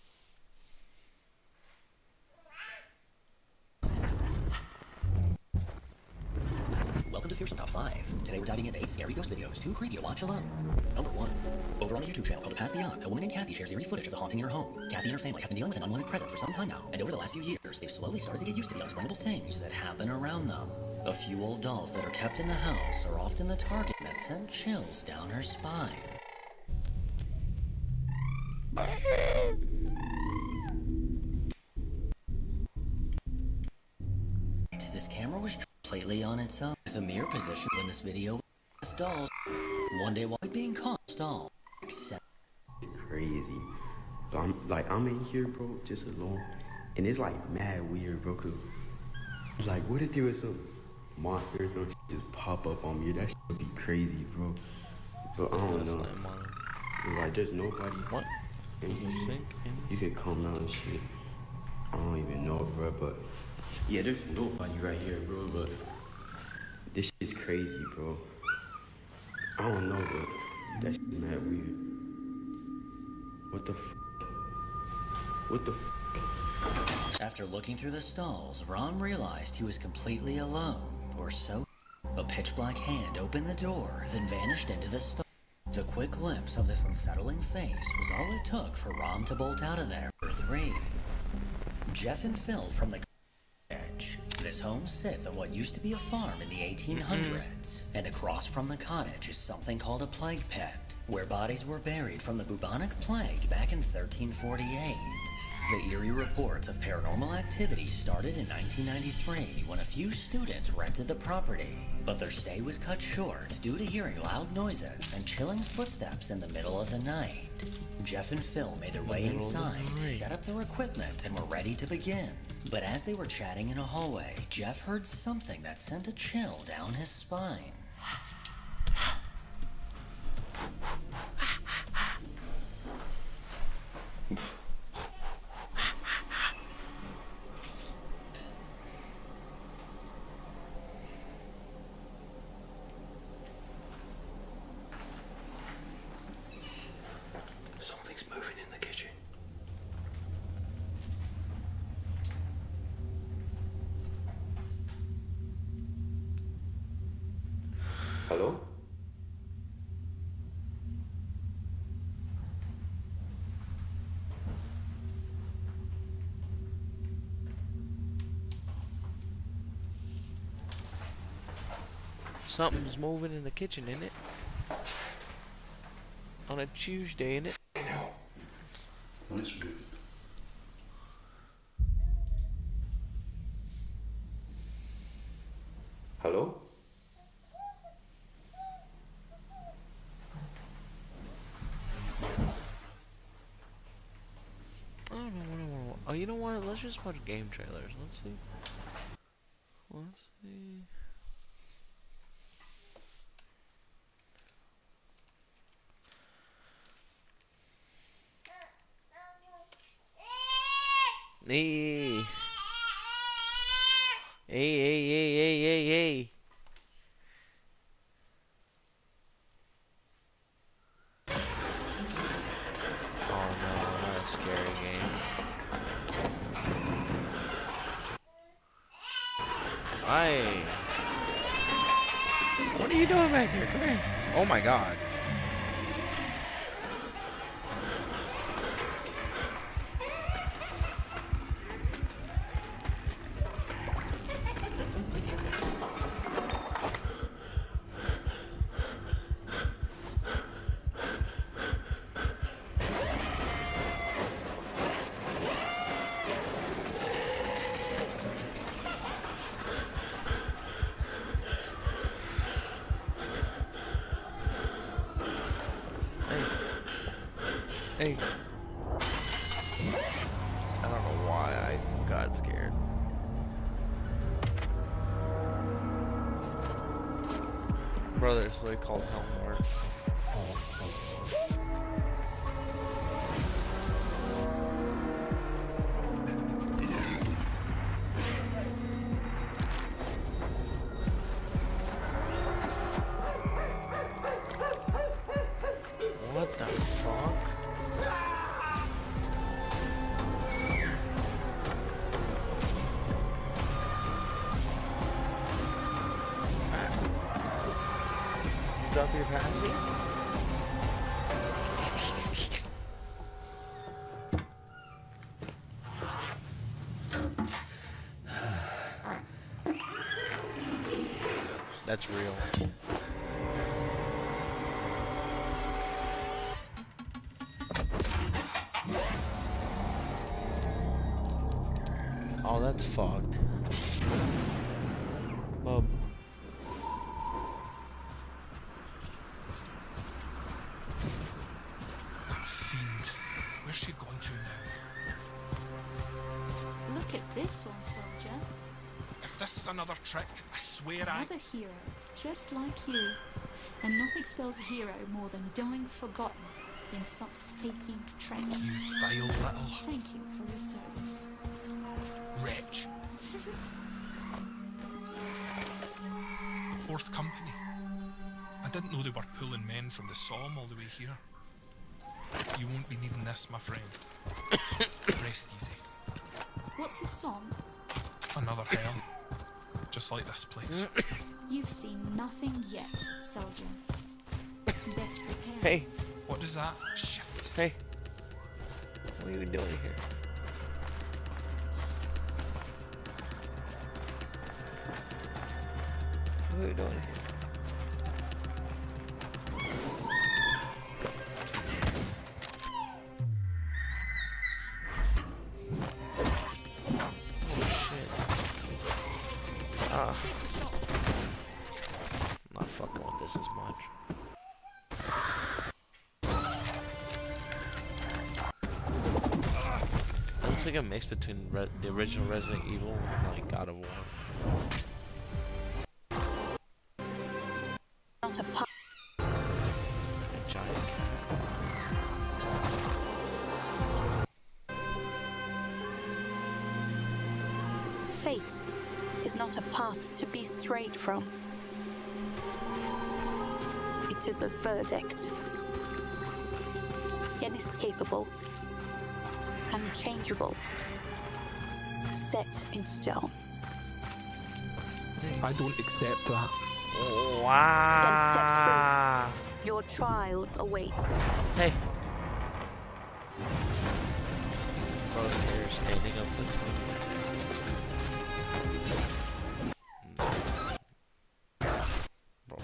Welcome to Fearsome Top 5. Today we're diving into 8 scary ghost videos too creepy to watch alone. Number 1. Over on the YouTube channel called The Path Beyond, a woman named Kathy shares eerie footage of the haunting in her home. Kathy and her family have been dealing with an unwanted presence for some time now, and over the last few years, they've slowly started to get used to the unexplainable things that happen around them. A few old dolls that are kept in the house are often the target that sent chills down her spine. This camera was completely on its own, with a mirror position in this video with dolls. One day while being caught, doll. Crazy. So I'm in here, bro, just alone, and it's like mad weird, bro. Cause like, what if there was some monster or some shit just pop up on me? That shit would be crazy, bro. So I don't know. Like, there's nobody. What? And you could come out and shit. I don't even know, bro, but yeah, there's nobody right here, bro. But this shit is crazy, bro. I don't know, but that shit mad weird. What the f? What the f? After looking through the stalls, Ron realized he was completely alone, or so. A pitch-black hand opened the door, then vanished into the stall. The quick glimpse of this unsettling face was all it took for Ron to bolt out of there. Number 3. Jeff and Phil from the cottage. This home sits on what used to be a farm in the 1800s, and across from the cottage is something called a plague pit, where bodies were buried from the bubonic plague back in 1348. The eerie reports of paranormal activity started in 1993 when a few students rented the property, but their stay was cut short due to hearing loud noises and chilling footsteps in the middle of the night. Jeff and Phil made their way inside, set up their equipment, and were ready to begin. But as they were chatting in a hallway, Jeff heard something that sent a chill down his spine. Something's moving in the kitchen. Hello? Something's moving in the kitchen, isn't it? On a Tuesday, innit? I know. That's good. Hello? I don't know. Oh, you know what? Let's just watch game trailers. Let's see. Let's see. Hey. Hey. Oh no, not a scary game. Hi. What are you doing back here? Come here. Oh my god. Hey. I don't know why I got scared. Brother, it's like called Helmort. What the fuck? Drop your passing? That's real. Oh, that's fucked. Bub. That fiend. Where's she gone to now? Look at this one, soldier. If this is another trick, I swear Another hero, just like you. And nothing spells hero more than dying forgotten in some stinking trench. You vile little Thank you for your service. wretch. Fourth company. I didn't know they were pulling men from the Somme all the way here. You won't be needing this, my friend. Rest easy. What's the song? Another hell. Just like this place. You've seen nothing yet, soldier. Best prepare. Hey, What is that? Shit. hey. What are you doing here? What are you doing here? Take the shot. I'm not fucking with this as much. It looks like a mix between the original Resident Evil and like God of War. Not a pop. A giant cat. Fate is not a path to be strayed from. It is a verdict. Inescapable. Unchangeable. Set in stone. I don't accept that. Wow. Your trial awaits. Hey. Bro's hair standing up this way.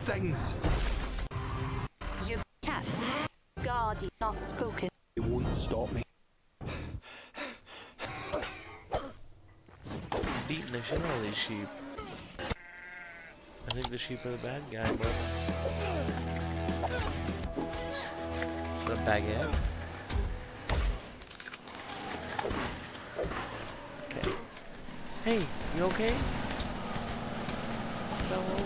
Things. You cat. Guardian not spoken. It won't stop me. Beating the shit out of these sheep. I think the sheep are the bad guy, bro. Is that a baguette? Okay. Hey, you okay? Fell over.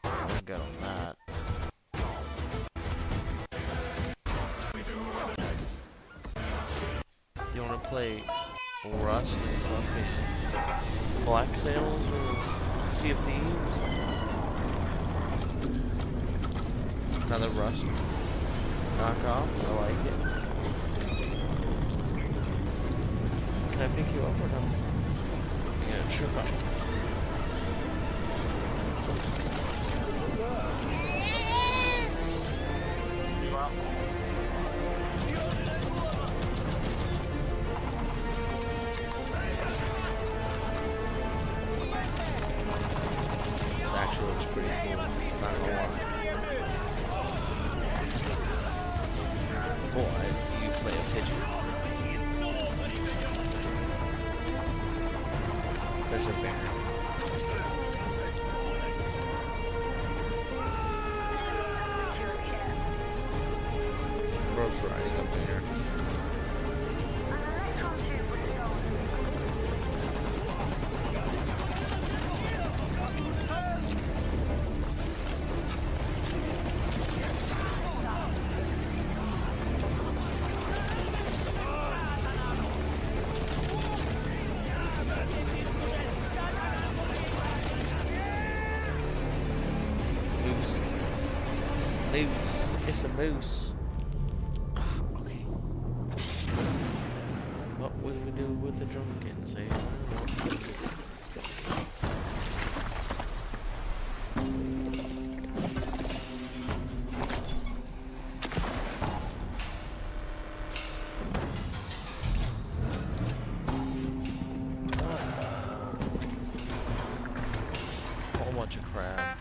I'll get on that. You wanna play Rust and fucking Black Sails or Sea of Thieves? Another Rust knockoff? I like it. Can I pick you up or no? Yeah, sure. This actually looks pretty cool, not gonna lie. Boy, do you play a pigeon? There's a bear. horse riding up here. Moose. It's a moose. Okay. What will we do with the drunken sailor? Whole bunch of crap.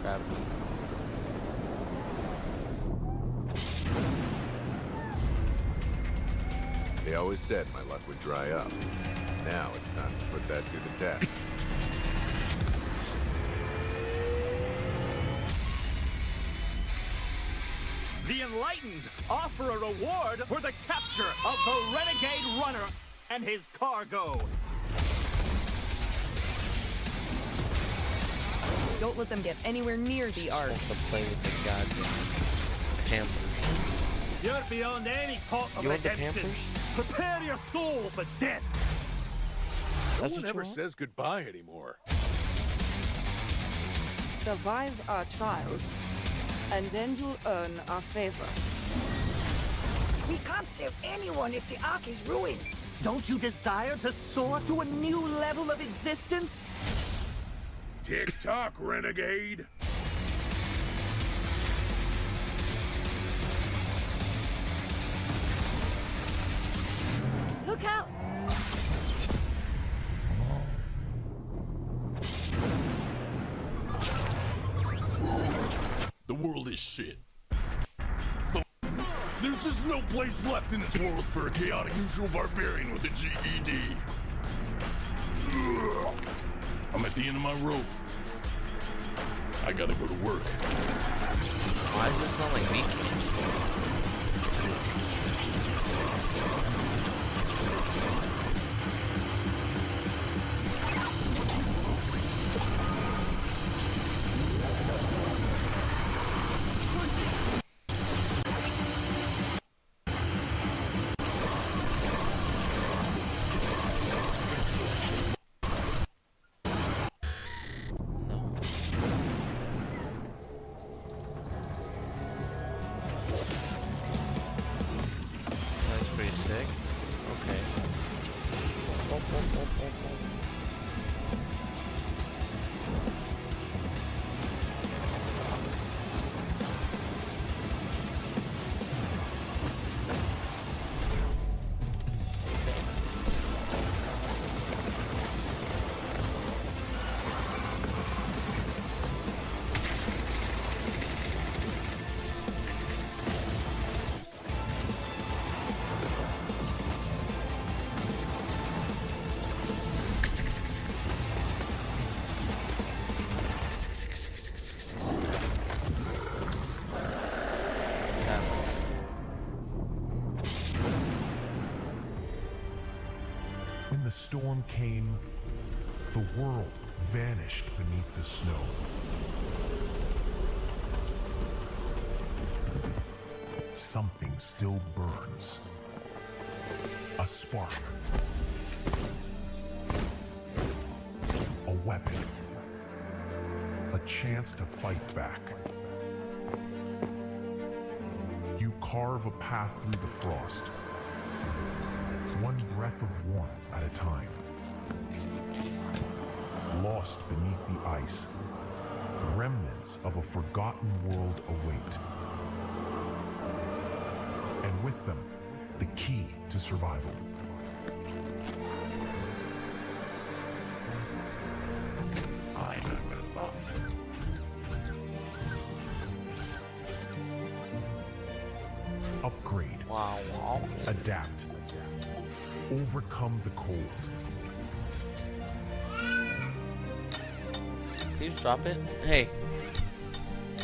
Crab meat. They always said my luck would dry up. Now it's time to put that to the test. The Enlightened offer a reward for the capture of the Renegade Runner and his cargo. Don't let them get anywhere near the Ark. Want to play with the goddamn Pampers. You're beyond any talk of You want the redemption. Pampers? Prepare your soul for death. No That's one what you ever want? says goodbye anymore. Survive our trials, and then you'll earn our favor. We can't save anyone if the Ark is ruined. Don't you desire to soar to a new level of existence? Tick-tock, renegade! Look out! The world is shit. There's just no place left in this world for a chaotic neutral barbarian with a GED. I'm at the end of my rope. I gotta go to work. Why does this sound like me? That's pretty sick. Okay. When the storm came, the world vanished beneath the snow. Something still burns. A spark. A weapon. A chance to fight back. You carve a path through the frost. One breath of warmth at a time. Lost beneath the ice, remnants of a forgotten world await. And with them, the key to survival. I'm alone. Upgrade. Wow, wow. Adapt. Overcome the cold. Can you just drop it? Hey.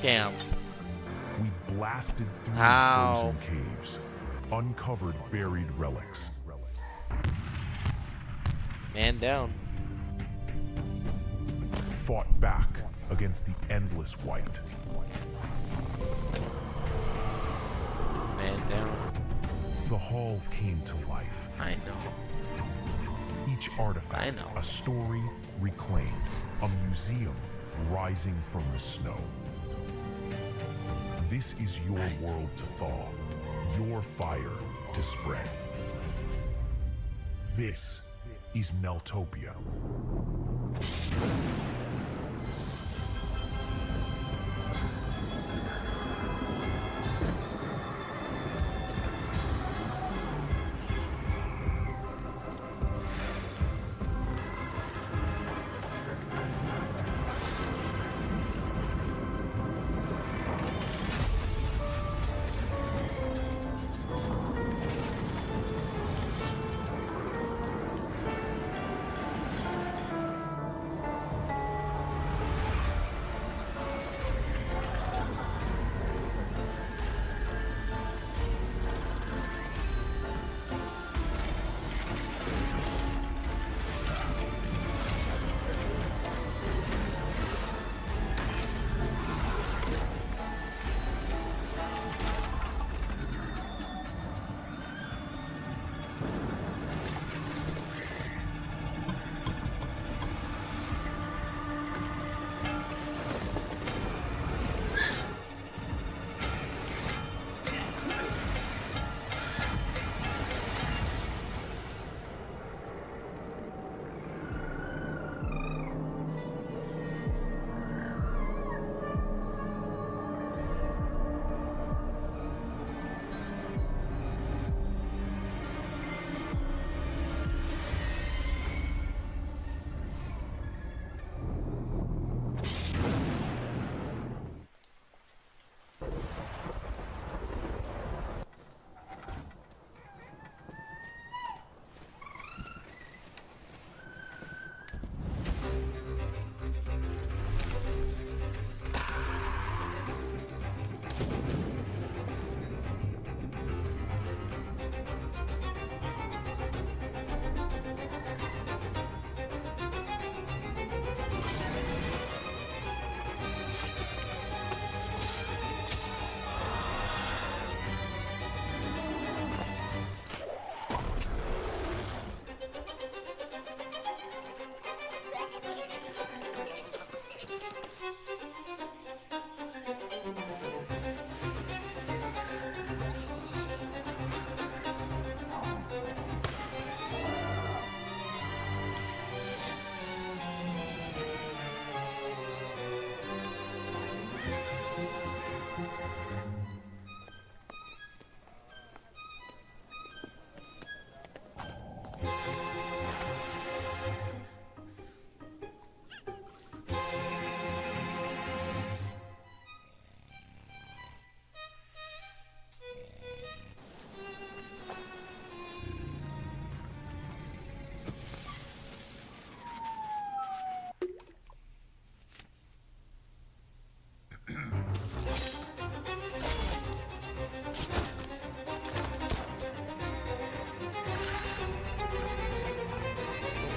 Damn. We blasted through Ow. frozen caves, uncovered buried relics. Man down. Fought back against the endless white. Man down. The hall came to life. I know. Each artifact, a story reclaimed, a museum rising from the snow. This is your world to thaw, your fire to spread. This is Meltopia.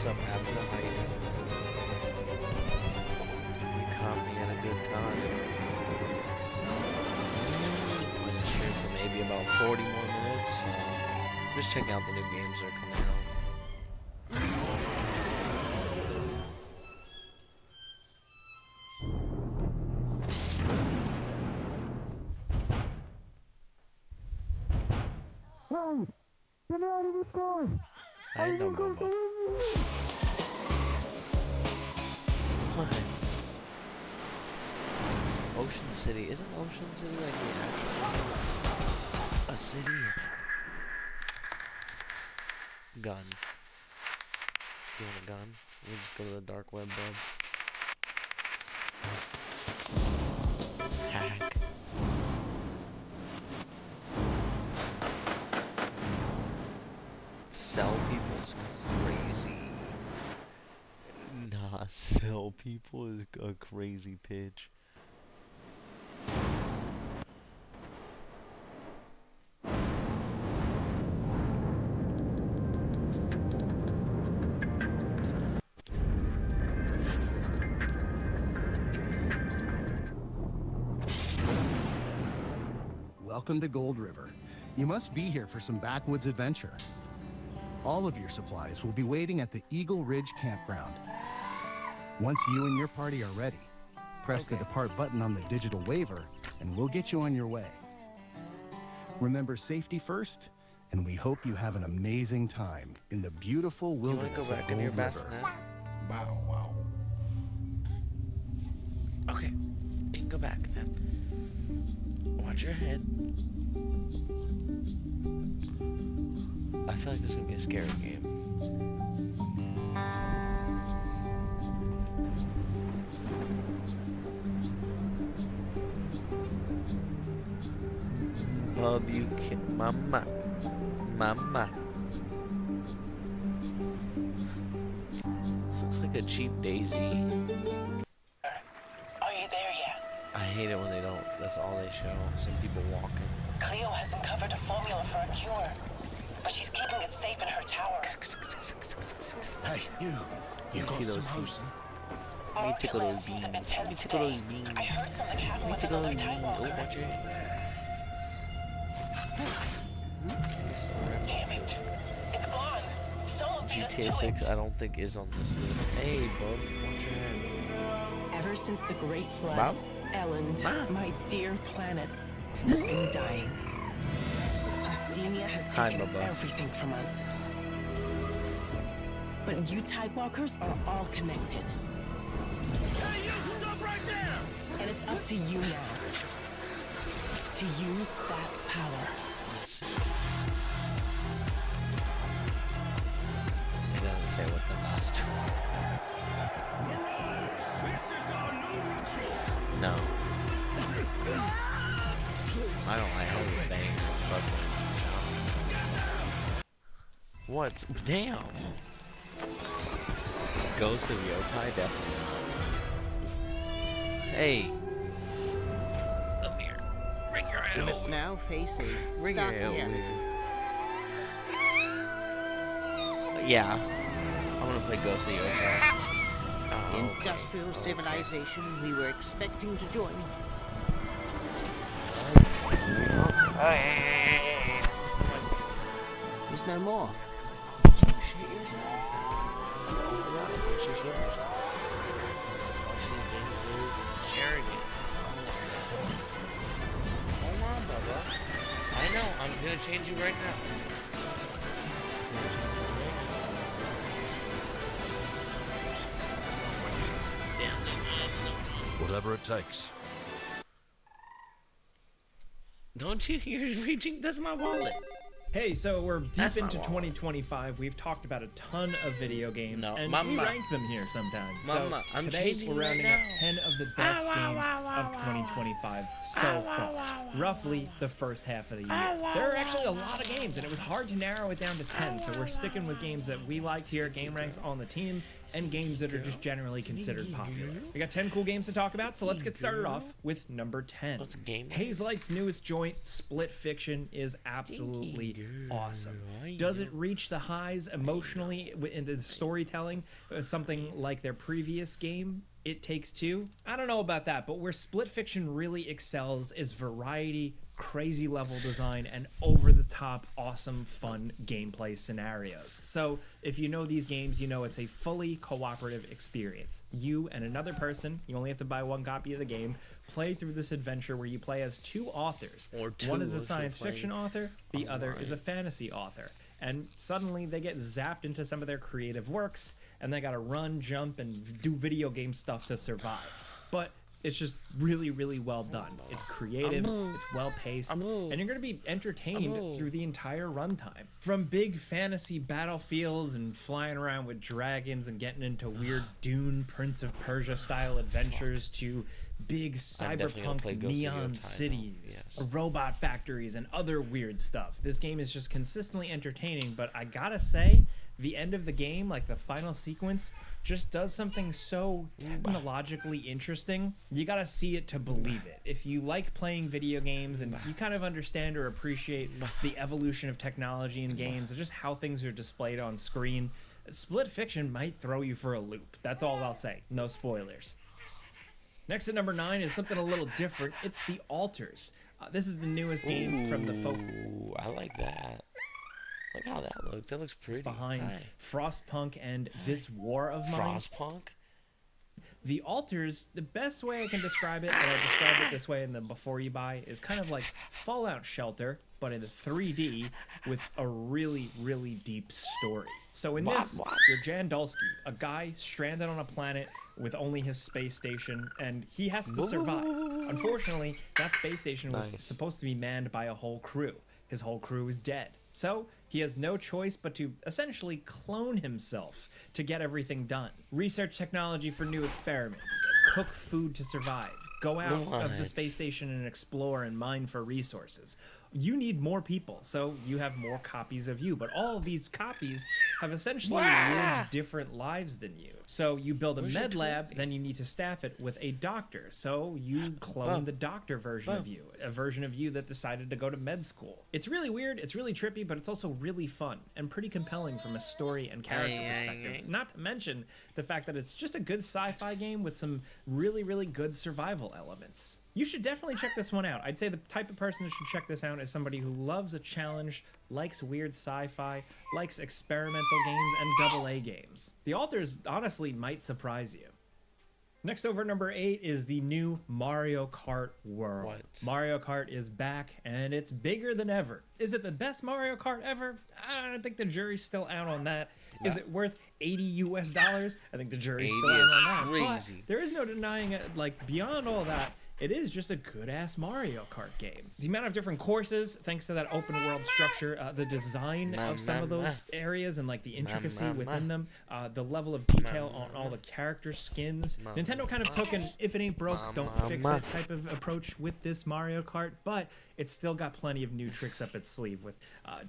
What's up, Abner? How you doing? You caught me at a good time. I'm gonna stream for maybe about 40 more minutes. Just checking out the new games that are coming out. I know, Momo. What? Ocean City? Isn't Ocean City like the actual a city? Gun. Do you want a gun? We just go to the dark web, bub. Hack. sell people is crazy. Nah, sell people is a crazy pitch. Welcome to Gold River. You must be here for some backwoods adventure. All of your supplies will be waiting at the Eagle Ridge Campground. Once you and your party are ready, press the depart button on the digital waiver and we'll get you on your way. Remember safety first, and we hope you have an amazing time in the beautiful wilderness go back of in your Gold bath River. now? Wow. Okay, you can go back then. Watch your head. I feel like this is gonna be a scary game. Bub, you can, mama. This looks like a cheap Daisy. Are you there yet? I hate it when they don't. That's all they show. Some people walking. Cleo has uncovered a formula for a cure, but she's keeping it safe in her tower. Hey, you Let me got see those some feet. housing? Let me tickle those beans. Let me tickle those beans. I heard something happened with Tickle another those Time beans. Walker. Oh, watch your head. Damn it. It's gone. Someone GTA 6, I don't think is on this list. Hey, bub, watch your head. Ever since the Great Flood, Bob? Elland, Ma? my dear planet, has been dying. Plastemia has Hi, taken Bubba. everything from us. But you Tidewalkers are all connected. Hey, you! Stop right there! And it's up to you now to use that power. It doesn't say what the last This is our new recruit! No. I don't like how we bang fucking sound. What? Damn. Ghost of Yotai, definitely not. Hey. Come here. Bring your head You must over. now face a Bring stark your head over reality. here. Yeah. I'm gonna play Ghost of Yotai. Oh, Industrial civilization we were expecting to join. There's no more. Hold on, Bubba. I know, I'm gonna change you right now. Whatever it takes. Don't you? You're reaching. That's my wallet. Hey, so we're deep That's my into wallet. 2025. We've talked about a ton of video games, No, and we Mama. rank them here sometimes. Mama, so I'm today changing we're right rounding now. up 10 of the best games of 2025 so far. Roughly the first half of the year. There are actually a lot of games, and it was hard to narrow it down to 10. So we're sticking with games that we liked here, game ranks on the team, and games that are just generally considered popular. We got 10 cool games to talk about, so let's get started off with number 10. Hazelight's newest joint, Split Fiction, is absolutely awesome. Does it reach the highs emotionally in the storytelling as something like their previous game, It Takes Two? I don't know about that, but where Split Fiction really excels is variety, crazy level design, and over-the-top, awesome, fun gameplay scenarios. So if you know these games, you know it's a fully cooperative experience. You and another person, you only have to buy one copy of the game, play through this adventure where you play as two authors. One is a science fiction author, the other is a fantasy author. And suddenly they get zapped into some of their creative works, and they gotta run, jump, and do video game stuff to survive. But It's just really, really well done. It's creative, it's well paced, and you're gonna be entertained through the entire runtime. From big fantasy battlefields and flying around with dragons and getting into weird Dune, Prince of Persia style adventures to big cyberpunk neon cities, robot factories, and other weird stuff. This game is just consistently entertaining, but I gotta say, the end of the game, like the final sequence, just does something so technologically interesting. You gotta see it to believe it. If you like playing video games and you kind of understand or appreciate the evolution of technology in games and just how things are displayed on screen, Split Fiction might throw you for a loop. That's all I'll say. No spoilers. Next at number 9 is something a little different. It's The Alters. This is the newest game from the folk. Ooh, I like that. Look how that looks. That looks pretty. It's behind Frostpunk and This War of Mine. Frostpunk? The Alters, the best way I can describe it, and I described it this way in the Before You Buy, is kind of like Fallout Shelter, but in 3D with a really, really deep story. So in this, you're Jan Dulski, a guy stranded on a planet with only his space station, and he has to survive. Unfortunately, that space station was supposed to be manned by a whole crew. His whole crew is dead. So he has no choice but to essentially clone himself to get everything done. Research technology for new experiments, cook food to survive, go out of the space station and explore and mine for resources. You need more people, so you have more copies of you, but all of these copies have essentially lived different lives than you. So you build a med lab, then you need to staff it with a doctor. So you clone the doctor version of you, a version of you that decided to go to med school. It's really weird, it's really trippy, but it's also really fun and pretty compelling from a story and character perspective. Not to mention the fact that it's just a good sci-fi game with some really, really good survival elements. You should definitely check this one out. I'd say the type of person that should check this out is somebody who loves a challenge, likes weird sci-fi, likes experimental games, and AA games. The Alters honestly might surprise you. Next over at number 8 is the new Mario Kart World. Mario Kart is back, and it's bigger than ever. Is it the best Mario Kart ever? I don't think the jury's still out on that. Is it worth $80 US? I think the jury's still out on that. Crazy. But there is no denying it. Like, beyond all that, it is just a good-ass Mario Kart game. The amount of different courses, thanks to that open world structure, the design of some of those areas and like the intricacy within them, the level of detail on all the character skins. Nintendo kind of took an if it ain't broke, don't fix it type of approach with this Mario Kart, but it's still got plenty of new tricks up its sleeve with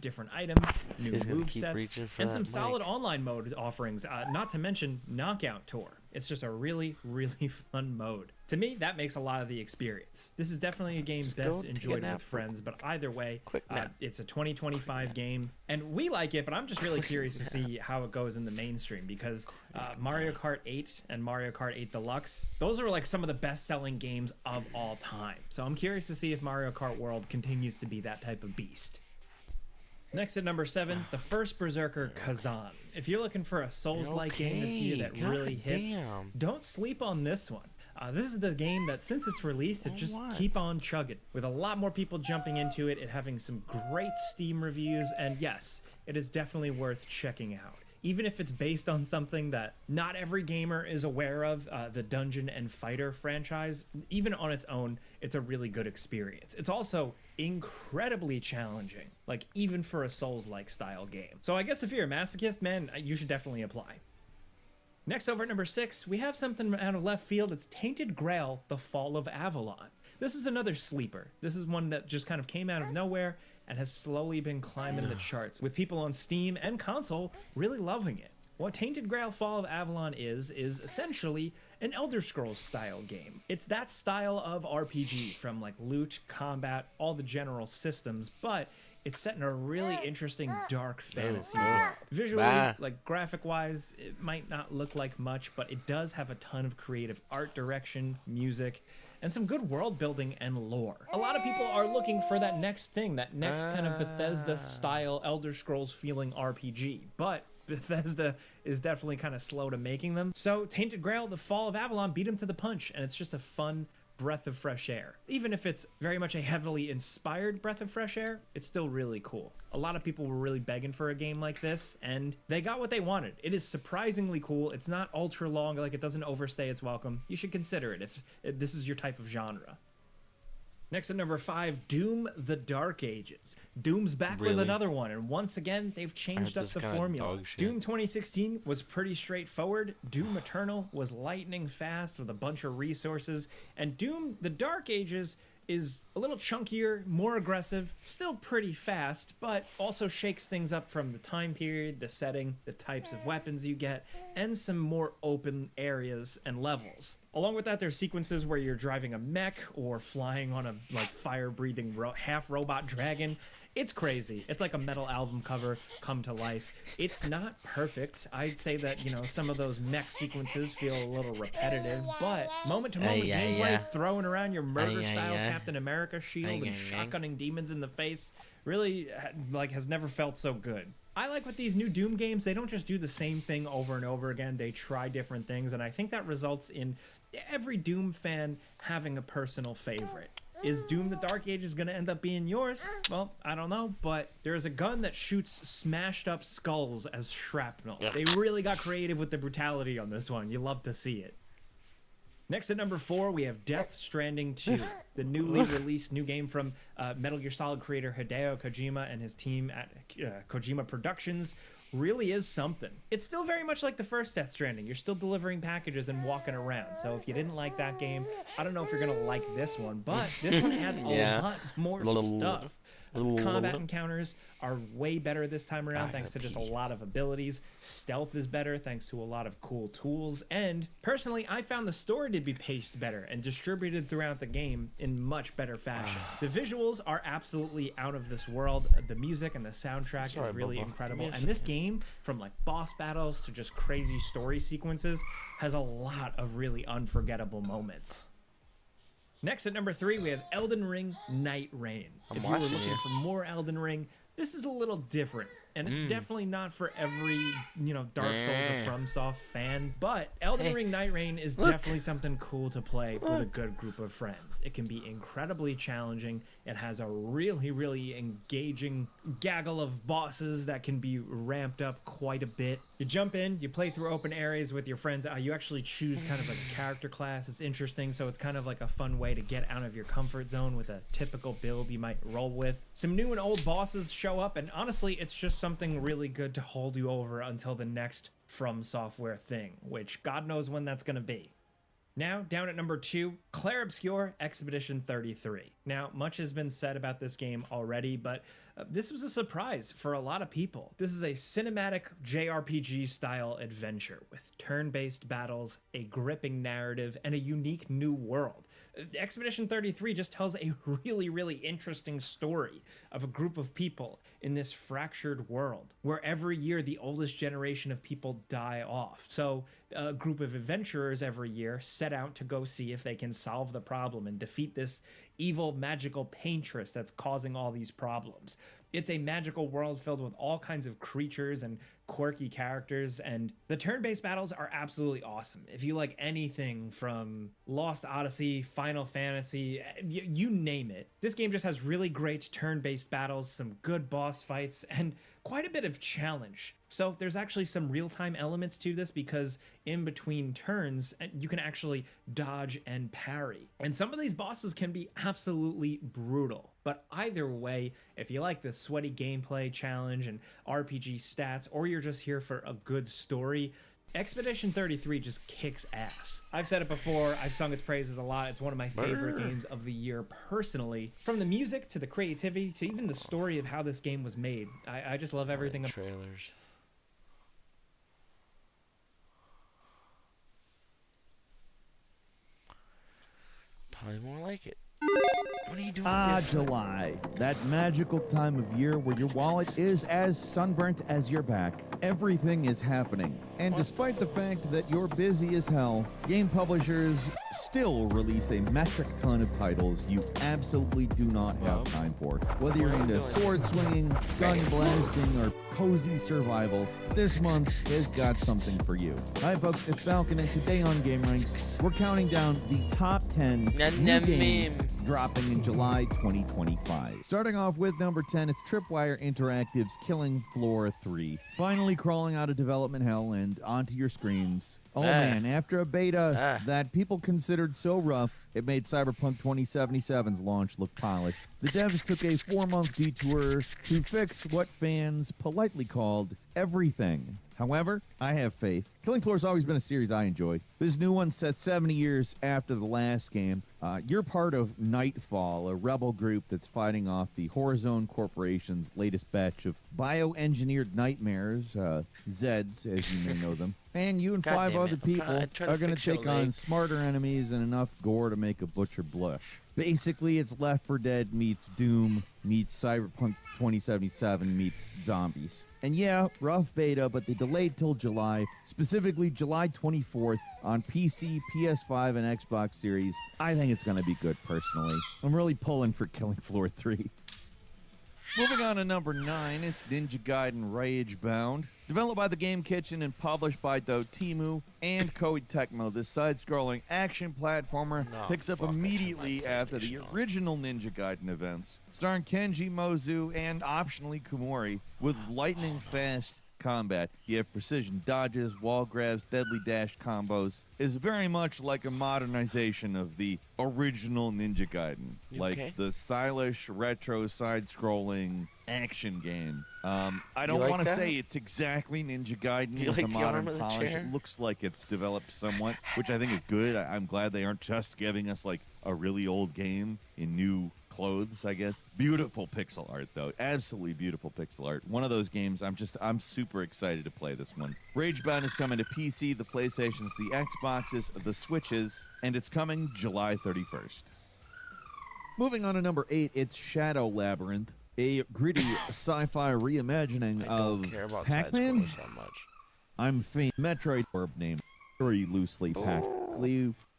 different items, new movesets, and some solid online mode offerings, not to mention Knockout Tour. It's just a really, really fun mode. To me, that makes a lot of the experience. This is definitely a game best enjoyed with friends, but either way, it's a 2025 game, and we like it, but I'm just really curious to see how it goes in the mainstream, because Mario Kart 8 and Mario Kart 8 Deluxe, those are like some of the best-selling games of all time. So I'm curious to see if Mario Kart World continues to be that type of beast. Next at number 7, the first Berserker Kazan. If you're looking for a Souls-like game this year that really hits, don't sleep on this one. This is the game that since its release, it just keep on chugging. With a lot more people jumping into it, having some great Steam reviews, and yes, it is definitely worth checking out. Even if it's based on something that not every gamer is aware of, the Dungeon and Fighter franchise, even on its own, it's a really good experience. It's also incredibly challenging, like even for a Souls-like style game. So I guess if you're a masochist, man, you should definitely apply. Next over at number 6, we have something out of left field. It's Tainted Grail, The Fall of Avalon. This is another sleeper. This is one that just kind of came out of nowhere and has slowly been climbing the charts, with people on Steam and console really loving it. What Tainted Grail Fall of Avalon is essentially an Elder Scrolls style game. It's that style of RPG, from like loot, combat, all the general systems, but it's set in a really interesting dark fantasy world. Visually, like graphic-wise, it might not look like much, but it does have a ton of creative art direction, music, and some good world building and lore. A lot of people are looking for that next thing, that next kind of Bethesda-style Elder Scrolls feeling RPG, but Bethesda is definitely kind of slow to making them. So Tainted Grail, The Fall of Avalon beat him to the punch, and it's just a fun, breath of fresh air. Even if it's very much a heavily inspired breath of fresh air, it's still really cool. A lot of people were really begging for a game like this, and they got what they wanted. It is surprisingly cool. It's not ultra long, like it doesn't overstay its welcome. You should consider it if this is your type of genre. Next at number 5, Doom: The Dark Ages. Doom's back with another one, and once again, they've changed up the formula. Doom 2016 was pretty straightforward. Doom Eternal was lightning fast with a bunch of resources, and Doom: The Dark Ages is a little chunkier, more aggressive, still pretty fast, but also shakes things up from the time period, the setting, the types of weapons you get, and some more open areas and levels. Along with that, there's sequences where you're driving a mech or flying on a fire-breathing half-robot dragon. It's crazy. It's like a metal album cover come to life. It's not perfect. I'd say that, you know, some of those mech sequences feel a little repetitive, but moment-to-moment gameplay, throwing around your murder-style Captain America shield and shotgunning demons in the face really, has never felt so good. I like with these new Doom games, they don't just do the same thing over and over again. They try different things, and I think that results in every Doom fan having a personal favorite. Is Doom: The Dark Ages going to end up being yours? Well, I don't know, but there's a gun that shoots smashed up skulls as shrapnel. They really got creative with the brutality on this one. You love to see it. Next at number 4, we have Death Stranding 2, the newly released new game from Metal Gear Solid creator Hideo Kojima and his team at Kojima Productions. Really is something. It's still very much like the first Death Stranding. You're still delivering packages and walking around. So if you didn't like that game, I don't know if you're gonna like this one, but this one has a lot more stuff. Combat encounters are way better this time around thanks to just a lot of abilities. Stealth is better thanks to a lot of cool tools. And personally, I found the story to be paced better and distributed throughout the game in much better fashion. The visuals are absolutely out of this world. The music and the soundtrack is really incredible. And this game, from like boss battles to just crazy story sequences, has a lot of really unforgettable moments. Next at number 3, we have Elden Ring Night Rain. If you were looking for more Elden Ring, this is a little different. And it's definitely not for every, Dark Souls or FromSoft fan, but Elden Ring Night Rain is definitely something cool to play with a good group of friends. It can be incredibly challenging. It has a really, really engaging gaggle of bosses that can be ramped up quite a bit. You jump in, you play through open areas with your friends. You actually choose kind of a character class. It's interesting, so it's kind of like a fun way to get out of your comfort zone with a typical build you might roll with. Some new and old bosses show up, and honestly, it's just something really good to hold you over until the next From Software thing, which God knows when that's going to be. Now, down at number 2, Clair Obscur Expedition 33. Now, much has been said about this game already, but this was a surprise for a lot of people. This is a cinematic JRPG-style adventure with turn-based battles, a gripping narrative, and a unique new world. Expedition 33 just tells a really, really interesting story of a group of people in this fractured world where every year the oldest generation of people die off. So a group of adventurers every year set out to go see if they can solve the problem and defeat this evil magical paintress that's causing all these problems. It's a magical world filled with all kinds of creatures and quirky characters, and the turn-based battles are absolutely awesome. If you like anything from Lost Odyssey, Final Fantasy, you name it. This game just has really great turn-based battles, some good boss fights, and quite a bit of challenge. So there's actually some real-time elements to this because in between turns, you can actually dodge and parry. And some of these bosses can be absolutely brutal. But either way, if you like the sweaty gameplay challenge and RPG stats, or you're just here for a good story, Expedition 33 just kicks ass. I've said it before, I've sung its praises a lot. It's one of my favorite games of the year personally. From the music to the creativity to even the story of how this game was made. I just love everything. Trailers. Probably more like it. What are you doing? July. That magical time of year where your wallet is as sunburnt as your back. Everything is happening. And despite the fact that you're busy as hell, game publishers still release a metric ton of titles you absolutely do not have time for. Whether you're into sword swinging, gun blasting, or cozy survival, this month has got something for you. Hi folks, it's Falcon, and today on Game Ranks, we're counting down the top 10 new games dropping in July 2025. Starting off with number 10, it's Tripwire Interactive's Killing Floor 3. Finally crawling out of development hell and onto your screens. Oh man, after a beta that people considered so rough, it made Cyberpunk 2077's launch look polished. The devs took a 4-month detour to fix what fans politely called everything. However, I have faith. Killing Floor has always been a series I enjoy. This new one set 70 years after the last game. You're part of Nightfall, a rebel group that's fighting off the Horizon Corporation's latest batch of bioengineered nightmares, Zeds, as you may know them. And you and 5 other people are going to take on smarter enemies and enough gore to make a butcher blush. Basically, it's Left 4 Dead meets Doom meets Cyberpunk 2077 meets zombies. And yeah, rough beta, but they delayed till July, specifically July 24th on PC, PS5, and Xbox Series. I think it's going to be good, personally. I'm really pulling for Killing Floor 3. Moving on to number 9, it's Ninja Gaiden Ragebound. Developed by the Game Kitchen and published by Dotemu and Koei Tecmo, this side-scrolling action platformer picks up immediately after the original Ninja Gaiden events, starring Kenji Mozu and optionally Kumori, with lightning-fast combat. You have precision dodges, wall grabs, deadly dash combos. Is very much like a modernization of the original Ninja Gaiden. Like the stylish, retro, side-scrolling action game. I don't want to say it's exactly Ninja Gaiden with a modern polish. It looks like it's developed somewhat, which I think is good. I'm glad they aren't just giving us like a really old game in new clothes, I guess. Beautiful pixel art, though. Absolutely beautiful pixel art. One of those games I'm super excited to play this one. Ragebound is coming to PC, the PlayStations, the Xboxes, the Switches, and it's coming July 31st. Moving on to number 8, it's Shadow Labyrinth, a gritty sci-fi reimagining of Pac-Man. I'm faint. Metroid orb name, very loosely packed.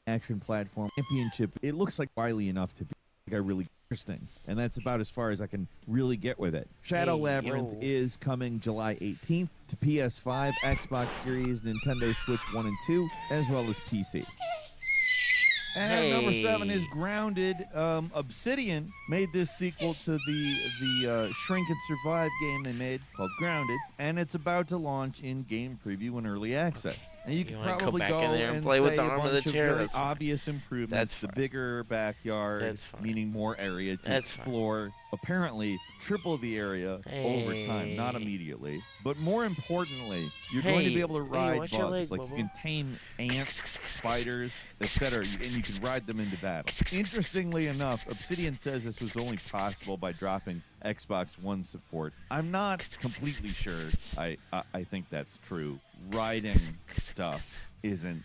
Action platform championship. It looks like wily enough to be like a really interesting, and that's about as far as I can really get with it. Shadow Labyrinth is coming July 18th to PS5, Xbox Series, Nintendo Switch 1 and 2, as well as PC. And number 7 is Grounded. Obsidian made this sequel to the Shrink and Survive game they made called Grounded, and it's about to launch in game preview and early access. And you can probably go and play with the arm of the chair. Very obvious improvements. The bigger backyard, meaning more area to explore. Apparently, triple the area over time, not immediately. But more importantly, you're going to be able to ride bugs. Like you can tame ants, spiders, etc. And you can ride them into battle. Interestingly enough, Obsidian says this was only possible by dropping Xbox One support. I'm not completely sure I think that's true. Riding stuff isn't,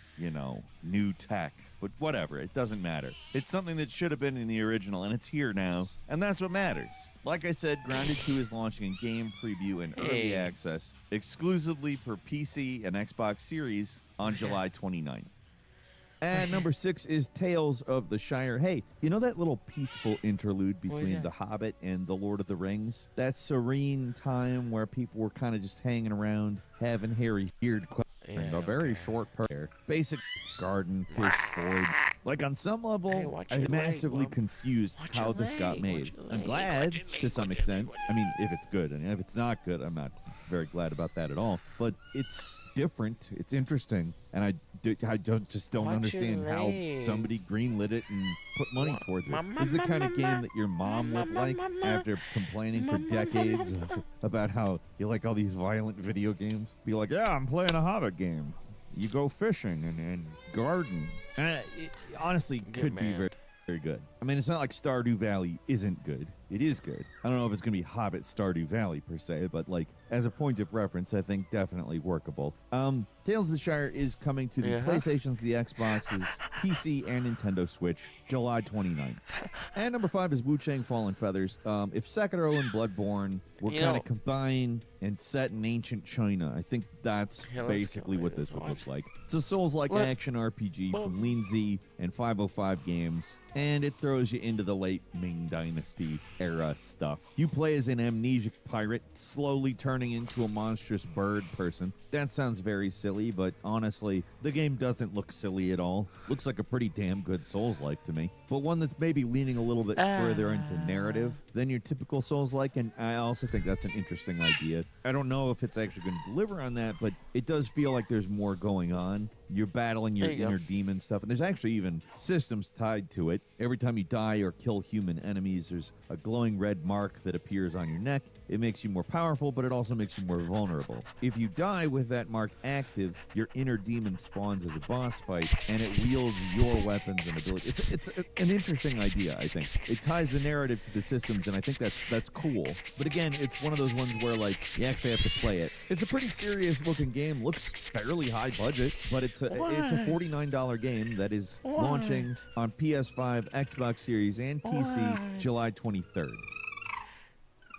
new tech. But whatever, it doesn't matter. It's something that should have been in the original, and it's here now, and that's what matters. Like I said, Grounded 2 is launching in game preview and early access, exclusively for PC and Xbox Series on July 29th. And number 6 is Tales of the Shire. Hey, you know that little peaceful interlude between The Hobbit and The Lord of the Rings? That serene time where people were kind of just hanging around, having hairy, weird questions. A very short prayer. Basic garden, fish, forage. Like on some level, I'm massively confused how this got made. I'm glad to some extent. I mean, if it's good. And if it's not good, I'm not very glad about that at all. But it's different. It's interesting. And I don't understand how somebody greenlit it and put money towards it. This is the kind of game that your mom would like after complaining for decades about how you like all these violent video games. Be like, yeah, I'm playing a Hobbit game. You go fishing and garden. And it honestly could be very, very good. I mean, it's not like Stardew Valley isn't good. It is good. I don't know if it's going to be Hobbit Stardew Valley per se, but like as a point of reference, I think definitely workable. Tales of the Shire is coming to the PlayStations, the Xboxes, PC, and Nintendo Switch July 29th. And number 5 is Wu Chang Fallen Feathers. If Sekiro and Bloodborne were kind of combined and set in ancient China, I think that's basically what this would look like. It's a Souls-like action RPG from Lean Z and 505 Games, and it throws you into the late Ming Dynasty era stuff. You play as an amnesic pirate, slowly turning into a monstrous bird person. That sounds very silly, but honestly, the game doesn't look silly at all. Looks like a pretty damn good Souls-like to me, but one that's maybe leaning a little bit further into narrative than your typical Souls-like, and I also think that's an interesting idea. I don't know if it's actually going to deliver on that, but it does feel like there's more going on. You're battling your inner demon stuff, and there's actually even systems tied to it. Every time you die or kill human enemies, there's a glowing red mark that appears on your neck. It makes you more powerful, but it also makes you more vulnerable. If you die with that mark active, your inner demon spawns as a boss fight, and it wields your weapons and abilities. It's an interesting idea, I think. It ties the narrative to the systems, and I think that's cool. But again, it's one of those ones where, like, you actually have to play it. It's a pretty serious-looking game. Looks fairly high budget, but it's a $49 game that is launching on PS5, Xbox Series, and PC July 23rd.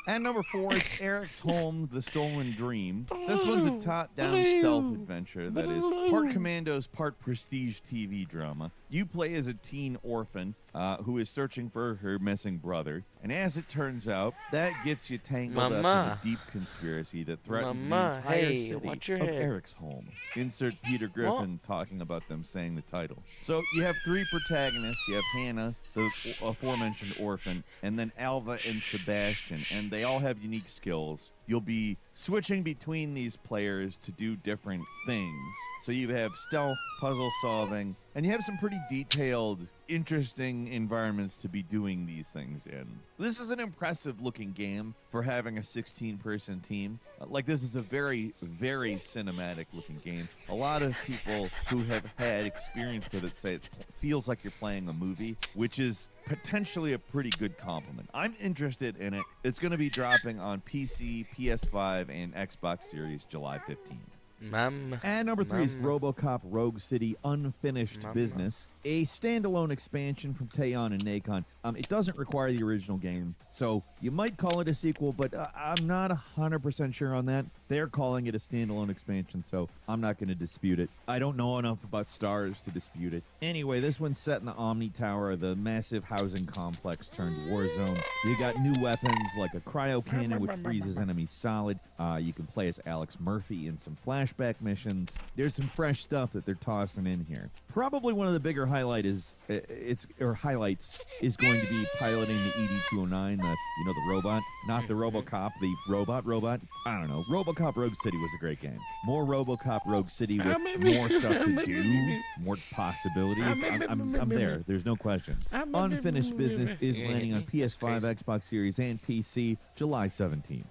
At number 4, it's Eric's Home, The Stolen Dream. This one's a top-down stealth adventure that is part Commandos, part prestige TV drama. You play as a teen orphan who is searching for her missing brother. And as it turns out, that gets you tangled up in a deep conspiracy that threatens the entire city of Eric's Home. Insert Peter Griffin talking about them saying the title. So you have 3 protagonists. You have Hannah, the aforementioned orphan, and then Alva and Sebastian. And they all have unique skills. You'll be switching between these players to do different things. So you have stealth, puzzle solving, and you have some pretty detailed, interesting environments to be doing these things in. This is an impressive looking game for having a 16-person team. Like, this is a very, very cinematic looking game. A lot of people who have had experience with it say it feels like you're playing a movie, which is potentially a pretty good compliment. I'm interested in it. It's going to be dropping on PC, PS5, and Xbox Series July 15th. And number 3 is RoboCop Rogue City Unfinished Business, a standalone expansion from Teon and Nacon. It doesn't require the original game, so you might call it a sequel, but I'm not 100% sure on that. They're calling it a standalone expansion, so I'm not going to dispute it. I don't know enough about Stars to dispute it. Anyway, this one's set in the Omni Tower, the massive housing complex turned war zone. You got new weapons like a cryo cannon, which freezes enemies solid. You can play as Alex Murphy in some flashback missions. There's some fresh stuff that they're tossing in here. Probably one of the bigger highlights is going to be piloting the ED-209, the robot, not the RoboCop, the robot. I don't know. RoboCop Rogue City was a great game. More RoboCop Rogue City with more stuff to do, more possibilities. I'm there. There's no questions. Unfinished Business is landing on PS5, Xbox Series, and PC July 17th.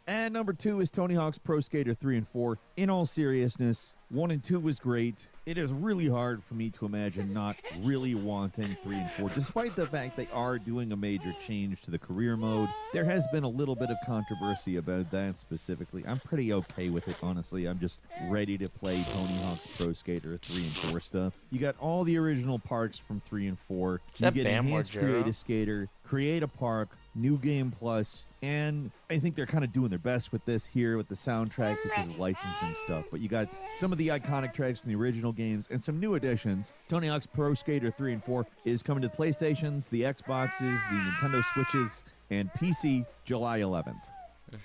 And number 2 is Tony Hawk's Pro Skater 3 and 4. In all seriousness, 1 and 2 was great. It is really hard for me to imagine not really wanting 3 and 4, despite the fact they are doing a major change to the career mode. There has been a little bit of controversy about that specifically. I'm pretty okay with it, honestly. I'm just ready to play Tony Hawk's Pro Skater 3 and 4 stuff. You got all the original parks from 3 and 4. You get Enhanced Create a Skater, Create a Park, New Game Plus, and I think they're kind of doing their best with this here with the soundtrack because of licensing stuff. But you got some of the iconic tracks from the original games and some new additions. Tony Hawk's Pro Skater 3 and 4 is coming to the PlayStations, the Xboxes, the Nintendo Switches, and PC July 11th.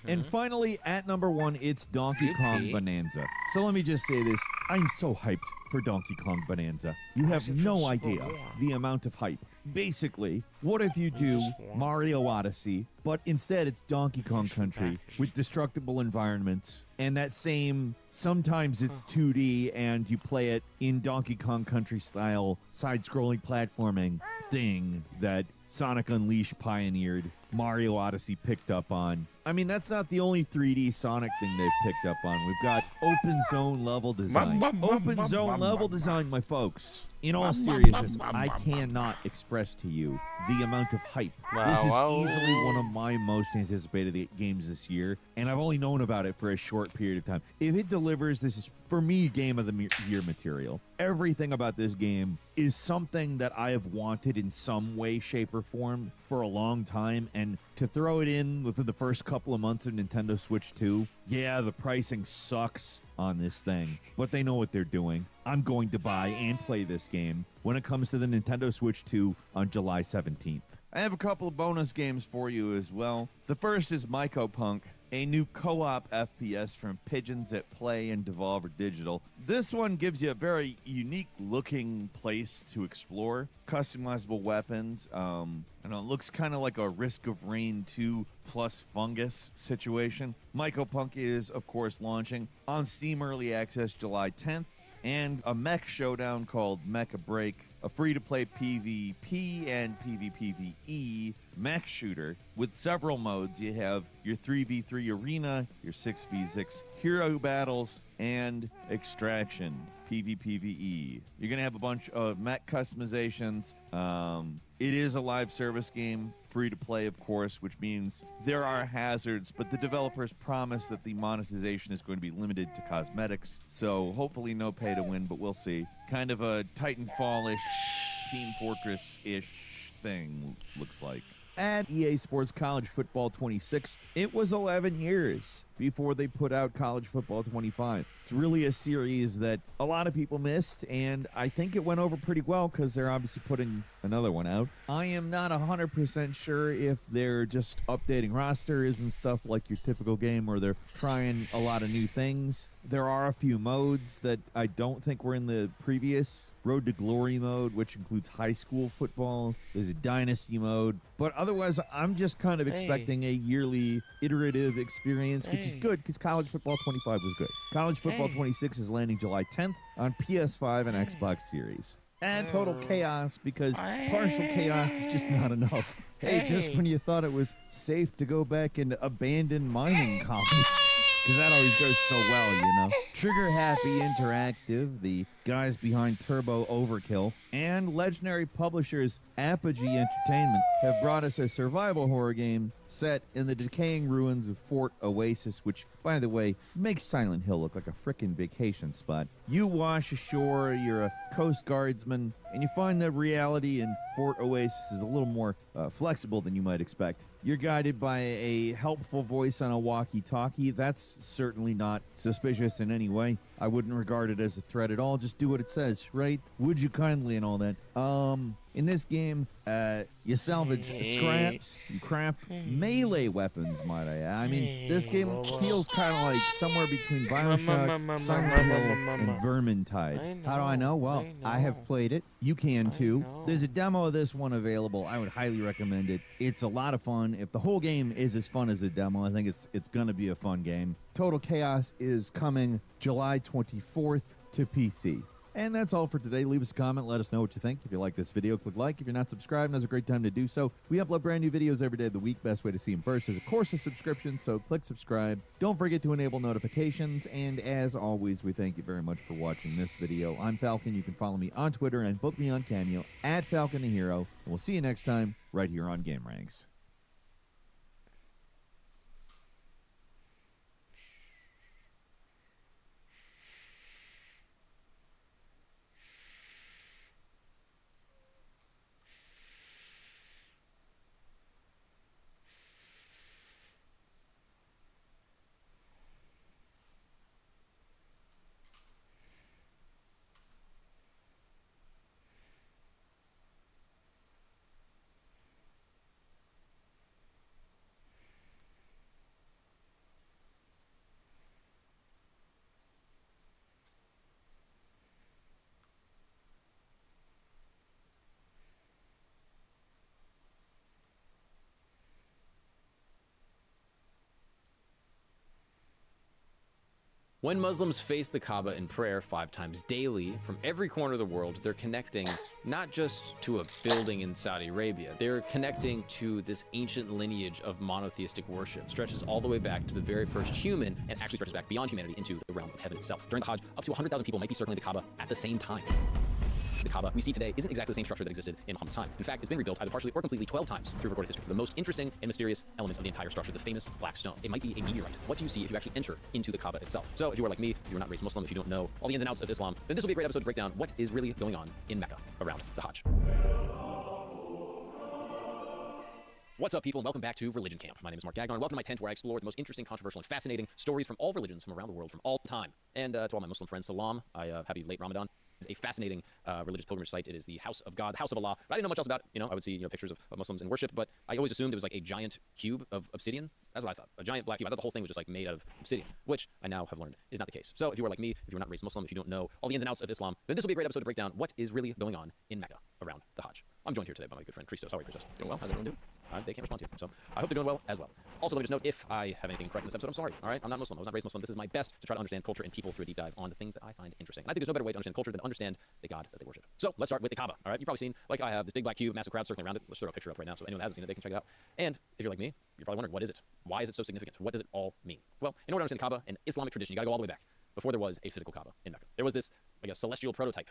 And finally, at number 1, it's Donkey Kong Bonanza. So let me just say this. I'm so hyped for Donkey Kong Bonanza. You have no idea the amount of hype. Basically, what if you do Mario Odyssey, but instead it's Donkey Kong Country with destructible environments, and that same, sometimes it's 2D, and you play it in Donkey Kong Country style, side-scrolling platforming thing that Sonic Unleashed pioneered, Mario Odyssey picked up on. I mean, that's not the only 3D Sonic thing they've picked up on. We've got open zone level design. Open zone level design, my folks. In all seriousness, I cannot express to you the amount of hype. This is easily one of my most anticipated games this year, and I've only known about it for a short period of time. If it delivers, this is, for me, game of the year material. Everything about this game is something that I have wanted in some way, shape, or form for a long time, and to throw it in within the first couple of months of Nintendo Switch 2, yeah, the pricing sucks on this thing, but they know what they're doing. I'm going to buy and play this game when it comes to the Nintendo Switch 2 on July 17th. I have a couple of bonus games for you as well. The first is Mycopunk, a new co-op FPS from Pigeons at Play and Devolver Digital. This one gives you a very unique looking place to explore. Customizable weapons. It looks kind of like a Risk of Rain 2 plus Fungus situation. Mycopunk is, of course, launching on Steam Early Access July 10th. And a mech showdown called Mecha Break, a free-to-play PvP and PvPvE mech shooter with several modes. You have your 3v3 arena, your 6v6 hero battles, and extraction, PvPvE. You're going to have a bunch of mech customizations. It is a live service game, free to play, of course, which means there are hazards, but the developers promise that the monetization is going to be limited to cosmetics, so hopefully no pay to win, but we'll see. Kind of a Titanfall-ish, Team Fortress-ish thing, looks like. At EA Sports College Football 26, it was 11 years before they put out College Football 25. It's really a series that a lot of people missed, and I think it went over pretty well because they're obviously putting another one out. I am not 100% sure if they're just updating rosters and stuff like your typical game, or they're trying a lot of new things. There are a few modes that I don't think were in the previous Road to Glory mode, which includes high school football. There's a Dynasty mode. But otherwise, I'm just kind of expecting a yearly iterative experience, which is good because College Football 25 was good. College Football 26 is landing July 10th on PS5 and Xbox Series. And total chaos, because partial chaos is just not enough. Hey, just when you thought it was safe to go back and abandon mining colonies. Because that always goes so well, you know. Trigger Happy Interactive, the guys behind Turbo Overkill, and legendary publishers Apogee Entertainment have brought us a survival horror game set in the decaying ruins of Fort Oasis, which, by the way, makes Silent Hill look like a frickin' vacation spot. You wash ashore, you're a Coast Guardsman, and you find that reality in Fort Oasis is a little more flexible than you might expect. You're guided by a helpful voice on a walkie-talkie. That's certainly not suspicious in any way. I wouldn't regard it as a threat at all. Just do what it says, right? Would you kindly and all that. In this game, you salvage scraps, you craft melee weapons, might I add. I mean, this game feels kind of like somewhere between Bioshock, Silent Hill, and Vermintide. How do I know? Well, I have played it. You can too. There's a demo of this one available. I would highly recommend it. It's a lot of fun. If the whole game is as fun as a demo, I think it's going to be a fun game. Total Chaos is coming July 24th to PC. And that's all for today. Leave us a comment. Let us know what you think. If you like this video, click like. If you're not subscribed, now's a great time to do so. We upload brand new videos every day of the week. Best way to see them first is, of course, a subscription. So click subscribe. Don't forget to enable notifications. And as always, we thank you very much for watching this video. I'm Falcon. You can follow me on Twitter and book me on Cameo at Falcon the Hero. And we'll see you next time right here on Game Ranks. When Muslims face the Kaaba in prayer 5 times daily, from every corner of the world, they're connecting not just to a building in Saudi Arabia, they're connecting to this ancient lineage of monotheistic worship. It stretches all the way back to the very first human and actually stretches back beyond humanity into the realm of heaven itself. During the Hajj, up to 100,000 people might be circling the Kaaba at the same time. The Kaaba we see today isn't exactly the same structure that existed in Muhammad's time. In fact, it's been rebuilt either partially or completely 12 times through recorded history. The most interesting and mysterious element of the entire structure, the famous black stone. It might be a meteorite. What do you see if you actually enter into the Kaaba itself? So if you are like me, if you're not raised Muslim, if you don't know all the ins and outs of Islam, then this will be a great episode to break down what is really going on in Mecca around the Hajj. What's up, people, and welcome back to Religion Camp. My name is Mark Gagnon, and welcome to my tent where I explore the most interesting, controversial, and fascinating stories from all religions from around the world from all time. And to all my Muslim friends, salam. Happy late Ramadan. It's a fascinating religious pilgrimage site. It is the house of God, the house of Allah. But I didn't know much else about it. I would see pictures of Muslims in worship, but I always assumed it was like a giant cube of obsidian. That's what I thought. A giant black cube. I thought the whole thing was just like made out of obsidian, which I now have learned is not the case. So if you are like me, if you're not raised Muslim, if you don't know all the ins and outs of Islam, then this will be a great episode to break down what is really going on in Mecca around the Hajj. I'm joined here today by my good friend Christos. How are you, Christos? Doing well? How's everyone doing? They can't respond to you, so I hope they're doing well as well. Also, let me just note, if I have anything incorrect in this episode, I'm sorry, all right? I'm not Muslim. I was not raised Muslim. This is my best to try to understand culture and people through a deep dive on the things that I find interesting. And I think there's no better way to understand culture than to understand the God that they worship. So let's start with the Kaaba, all right? You've probably seen, like I have, this big black cube, massive crowd circling around it. Let's throw a picture up right now so anyone that hasn't seen it, they can check it out. And if you're like me, you're probably wondering, what is it? Why is it so significant? What does it all mean? Well, in order to understand the Kaaba and Islamic tradition, you gotta go all the way back before there was a physical Kaaba in Mecca. There was this, I guess, celestial prototype.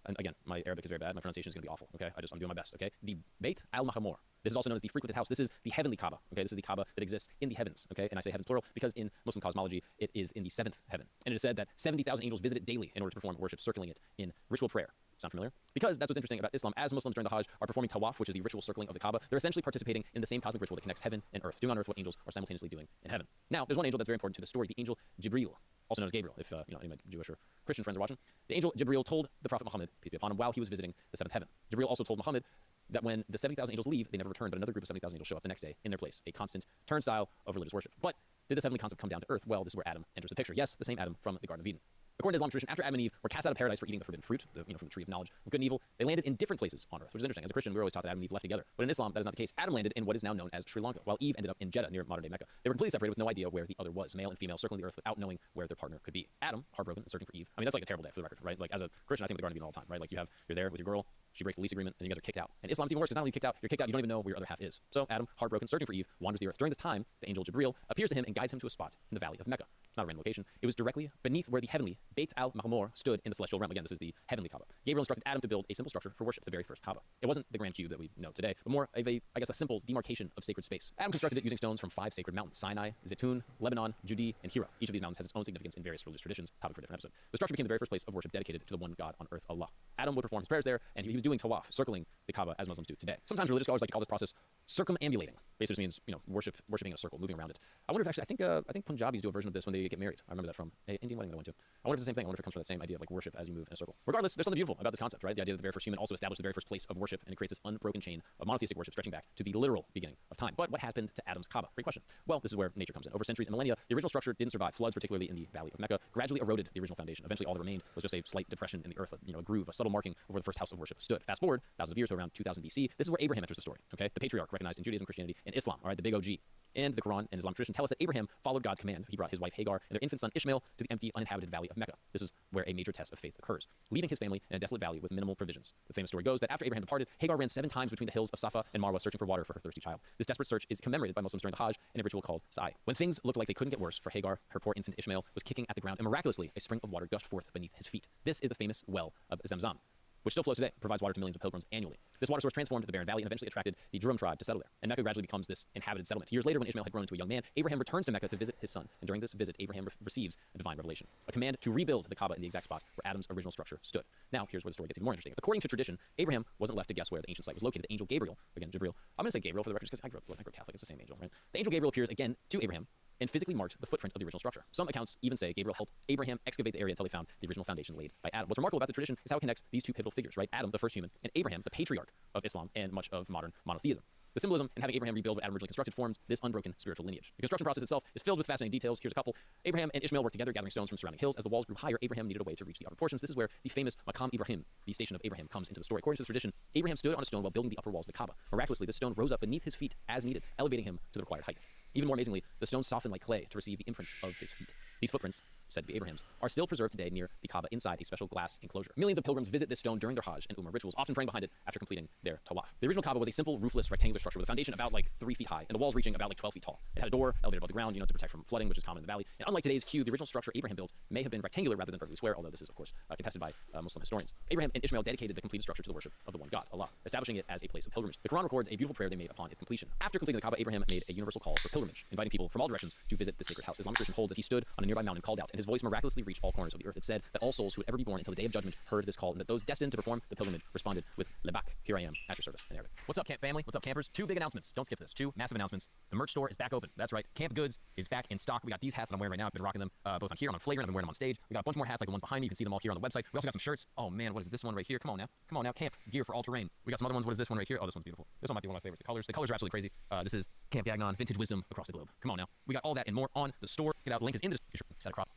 And again, my Arabic is very bad. My pronunciation is going to be awful, okay? I'm doing my best, okay? The Beit al-Ma'mur. This is also known as the frequented house. This is the heavenly Kaaba, okay? This is the Kaaba that exists in the heavens, okay? And I say heavens plural because in Muslim cosmology, it is in the seventh heaven. And it is said that 70,000 angels visit it daily in order to perform worship, circling it in ritual prayer. Sound familiar? Because that's what's interesting about Islam. As Muslims during the Hajj are performing tawaf, which is the ritual circling of the Kaaba, they're essentially participating in the same cosmic ritual that connects heaven and earth, doing on earth what angels are simultaneously doing in heaven. Now, there's one angel that's very important to the story, the angel Jibril, also known as Gabriel, if any of my Jewish or Christian friends are watching. The angel Jibril told the Prophet Muhammad, peace be upon him, while he was visiting the seventh heaven. Jibril also told Muhammad that when the 70,000 angels leave, they never return, but another group of 70,000 angels show up the next day in their place, a constant turnstile of religious worship. But did this heavenly concept come down to earth? Well, this is where Adam enters the picture. Yes, the same Adam from the Garden of Eden. According to Islamic tradition, after Adam and Eve were cast out of paradise for eating the forbidden fruit, from the tree of knowledge of good and evil, they landed in different places on earth, which is interesting. As a Christian, we're always taught that Adam and Eve left together. But in Islam, that is not the case. Adam landed in what is now known as Sri Lanka, while Eve ended up in Jeddah, near modern-day Mecca. They were completely separated with no idea where the other was, male and female, circling the earth without knowing where their partner could be. Adam, heartbroken and searching for Eve. I mean, that's like a terrible day for the record, right? Like, as a Christian, I think of the Garden of Eden all the time, right? Like, you're there with your girl, she breaks the lease agreement, and you guys are kicked out. And Islam's even worse, because not only you're kicked out, you don't even know where your other half is. So Adam, heartbroken, searching for Eve, wanders the earth. During this time, the angel Jibril appears to him and guides him to a spot in the valley of Mecca. Not a random location. It was directly beneath where the heavenly Beit al-Ma'mur stood in the celestial realm. Again, this is the heavenly Kaaba. Gabriel instructed Adam to build a simple structure for worship, the very first Kaaba. It wasn't the grand cube that we know today, but more of a simple demarcation of sacred space. Adam constructed it using stones from 5 sacred mountains: Sinai, Zaytun, Lebanon, Judi, and Hira. Each of these mountains has its own significance in various religious traditions. Topic for a different episode. The structure became the very first place of worship dedicated to the one God on earth, Allah. Adam would perform his prayers there, and he was doing tawaf, circling the Kaaba as Muslims do today. Sometimes religious scholars like to call this process circumambulating. Basically just means, worshiping in a circle, moving around it. I wonder if actually, I think Punjabis do a version of this when they get married. I remember that from an Indian wedding that I went to. I wonder if it's the same thing. I wonder if it comes from that same idea of like worship as you move in a circle. Regardless, there's something beautiful about this concept, right? The idea that the very first human also established the very first place of worship, and it creates this unbroken chain of monotheistic worship stretching back to the literal beginning of time. But what happened to Adam's Kaaba? Great question. Well, this is where nature comes in. Over centuries and millennia, the original structure didn't survive. Floods, particularly in the valley of Mecca, gradually eroded the original foundation. Eventually, all that remained was just a slight depression in the earth, a groove, a subtle marking of where the first house of worship stood. Fast forward thousands of years to around 2000 BC. This is where Abraham enters the story. Okay, the patriarch recognized in Judaism, Christianity, and Islam. All right, the big OG. And the Quran and Islamic tradition tell us that Abraham followed God's command. He brought his wife Hagar and their infant son Ishmael to the empty, uninhabited valley of Mecca. This is where a major test of faith occurs, leaving his family in a desolate valley with minimal provisions. The famous story goes that after Abraham departed, Hagar ran 7 times between the hills of Safa and Marwa, searching for water for her thirsty child. This desperate search is commemorated by Muslims during the Hajj in a ritual called Sa'i. When things looked like they couldn't get worse for Hagar, her poor infant Ishmael was kicking at the ground, and miraculously, a spring of water gushed forth beneath his feet. This is the famous well of Zamzam, which still flows today, provides water to millions of pilgrims annually. This water source transformed the barren valley and eventually attracted the Jurhum tribe to settle there. And Mecca gradually becomes this inhabited settlement. Years later, when Ishmael had grown into a young man, Abraham returns to Mecca to visit his son. And during this visit, Abraham receives a divine revelation, a command to rebuild the Kaaba in the exact spot where Adam's original structure stood. Now, here's where the story gets even more interesting. According to tradition, Abraham wasn't left to guess where the ancient site was located. The angel Gabriel, again, Jibril, I'm going to say Gabriel for the record because I grew up Catholic, it's the same angel, right? The angel Gabriel appears again to Abraham and physically marked the footprint of the original structure. Some accounts even say Gabriel helped Abraham excavate the area until they found the original foundation laid by Adam. What's remarkable about the tradition is how it connects these two pivotal figures, right? Adam, the first human, and Abraham, the patriarch of Islam and much of modern monotheism. The symbolism in having Abraham rebuild what Adam originally constructed forms this unbroken spiritual lineage. The construction process itself is filled with fascinating details. Here's a couple. Abraham and Ishmael worked together, gathering stones from surrounding hills. As the walls grew higher, Abraham needed a way to reach the upper portions. This is where the famous Maqam Ibrahim, the station of Abraham, comes into the story. According to the tradition, Abraham stood on a stone while building the upper walls of the Kaaba. Miraculously, this stone rose up beneath his feet as needed, elevating him to the required height. Even more amazingly, the stone softened like clay to receive the imprints of his feet. These footprints said to be Abraham's, are still preserved today near the Kaaba inside a special glass enclosure. Millions of pilgrims visit this stone during their Hajj and Umrah rituals, often praying behind it after completing their tawaf. The original Kaaba was a simple, roofless, rectangular structure with a foundation about like 3 feet high and the walls reaching about like 12 feet tall. It had a door elevated above the ground, to protect from flooding, which is common in the valley. And unlike today's cube, the original structure Abraham built may have been rectangular rather than perfectly square, although this is, of course, contested by Muslim historians. Abraham and Ishmael dedicated the completed structure to the worship of the one God, Allah, establishing it as a place of pilgrimage. The Quran records a beautiful prayer they made upon its completion. After completing the Kaaba, Abraham made a universal call for pilgrimage, inviting people from all directions to visit the sacred house. Islamic tradition holds that he stood on a nearby mountain and called out, and his voice miraculously reached all corners of the earth. It said that all souls who would ever be born until the day of judgment heard this call, and that those destined to perform the pilgrimage responded with Labak, here I am, at your service, in Arabic. What's up, camp family? What's up, campers? 2 big announcements. Don't skip this. 2 massive announcements. The merch store is back open. That's right. Camp Goods is back in stock. We got these hats that I'm wearing right now. I've been rocking them both on here, on Flagrant. I've been wearing them on stage. We got a bunch more hats like the ones behind me. You can see them all here on the website. We also got some shirts. Oh man, what is this one right here? Come on now. Come on now. Camp gear for all terrain. We got some other ones. What is this one right here? Oh, this one's beautiful. This one might be one of my favorites. The colors are absolutely crazy. This is Camp Gagnon, vintage wisdom across the globe. Come on now. We got all that and more on the store. Get out. The link is in the description. Set across.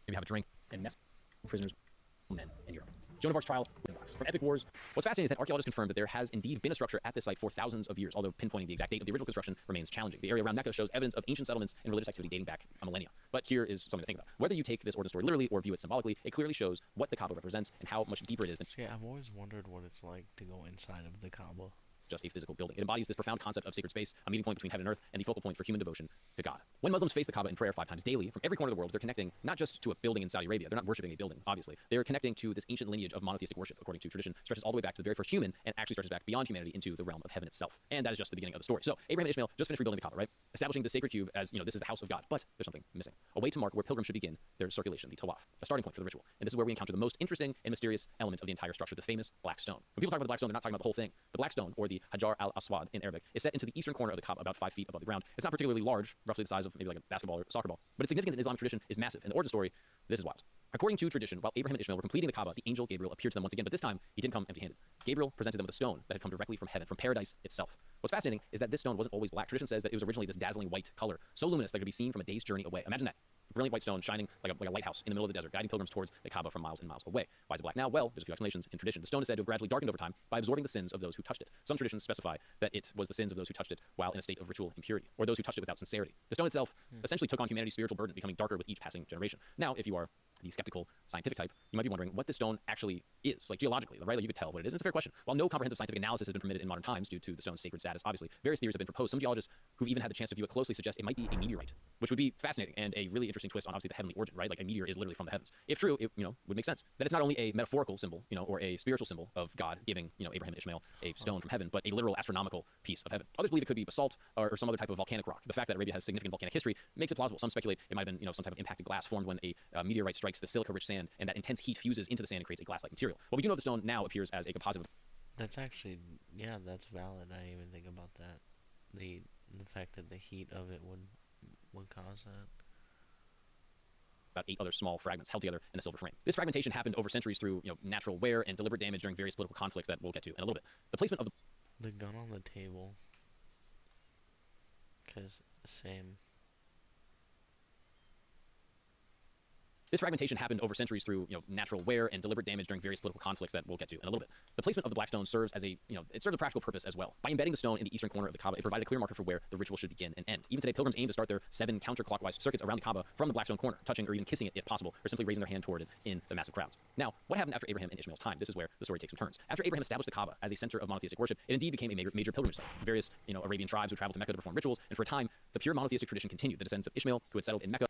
Maybe have a drink and mess prisoners, men in Europe. Joan of Arc's trial, from Epic Wars. What's fascinating is that archaeologists confirmed that there has indeed been a structure at this site for thousands of years, although pinpointing the exact date of the original construction remains challenging. The area around Mecca shows evidence of ancient settlements and religious activity dating back a millennia. But here is something to think about. Whether you take this origin story literally or view it symbolically, it clearly shows what the Kaaba represents and how much deeper it is than I've always wondered what it's like to go inside of the Kaaba. Just a physical building. It embodies this profound concept of sacred space, a meeting point between heaven and earth, and the focal point for human devotion to God. When Muslims face the Kaaba in prayer 5 times daily, from every corner of the world, they're connecting not just to a building in Saudi Arabia. They're not worshiping a building, obviously. They're connecting to this ancient lineage of monotheistic worship, according to tradition, stretches all the way back to the very first human, and actually stretches back beyond humanity into the realm of heaven itself. And that is just the beginning of the story. So, Abraham and Ishmael just finished rebuilding the Kaaba, right? Establishing the sacred cube as, this is the house of God. But there's something missing. A way to mark where pilgrims should begin their circulation, the tawaf, a starting point for the ritual. And this is where we encounter the most interesting and mysterious element of the entire structure, the famous black stone. When people talk about the black stone, they're not talking about the whole thing. The black stone, or the Hajar al-Aswad in Arabic, is set into the eastern corner of the Kaaba, about 5 feet above the ground. It's not particularly large, roughly the size of maybe like a basketball or soccer ball, but its significance in Islamic tradition is massive. And the origin story, this is wild. According to tradition, while Abraham and Ishmael were completing the Kaaba, the angel Gabriel appeared to them once again, but this time he didn't come empty-handed. Gabriel presented them with a stone that had come directly from heaven, from paradise itself. What's fascinating is that this stone wasn't always black. Tradition says that it was originally this dazzling white color, so luminous that it could be seen from a day's journey away. Imagine that. Brilliant white stone shining like a lighthouse in the middle of the desert, guiding pilgrims towards the Kaaba from miles and miles away. Why is it black now? Well, there's a few explanations in tradition. The stone is said to have gradually darkened over time by absorbing the sins of those who touched it. Some traditions specify that it was the sins of those who touched it while in a state of ritual impurity, or those who touched it without sincerity. The stone itself essentially took on humanity's spiritual burden, becoming darker with each passing generation. Now, if you are the skeptical scientific type, you might be wondering what this stone actually is, like geologically, right? Like you could tell what it is. It's a fair question. While no comprehensive scientific analysis has been permitted in modern times due to the stone's sacred status, obviously, various theories have been proposed. Some geologists who've even had the chance to view it closely suggest it might be a meteorite, which would be fascinating and a really interesting twist on obviously the heavenly origin, right? Like a meteor is literally from the heavens. If true, it would make sense that it's not only a metaphorical symbol, or a spiritual symbol of God giving, Abraham and Ishmael a stone from heaven, but a literal astronomical piece of heaven. Others believe it could be basalt or some other type of volcanic rock. The fact that Arabia has significant volcanic history makes it plausible. Some speculate it might have been, some type of impacted glass formed when a meteorite strikes the silica-rich sand, and that intense heat fuses into the sand and creates a glass-like material. What we do know, the stone now appears as a composite. That's actually, yeah, that's valid. I didn't even think about that. The fact that the heat of it would cause that. About 8 other small fragments held together in a silver frame. This fragmentation happened over centuries through natural wear and deliberate damage during various political conflicts that we'll get to in a little bit. The placement of the gun on the table, because same. This fragmentation happened over centuries through natural wear and deliberate damage during various political conflicts that we'll get to in a little bit. The placement of the black stone serves as it serves a practical purpose as well. By embedding the stone in the eastern corner of the Kaaba, it provided a clear marker for where the ritual should begin and end. Even today, pilgrims aim to start their 7 counterclockwise circuits around the Kaaba from the black stone corner, touching or even kissing it if possible, or simply raising their hand toward it in the massive crowds. Now, what happened after Abraham and Ishmael's time? This is where the story takes some turns. After Abraham established the Kaaba as a center of monotheistic worship, it indeed became a major pilgrimage site. Various Arabian tribes would travel to Mecca to perform rituals, and for a time, the pure monotheistic tradition continued. The descendants of Ishmael, who had settled in Mecca,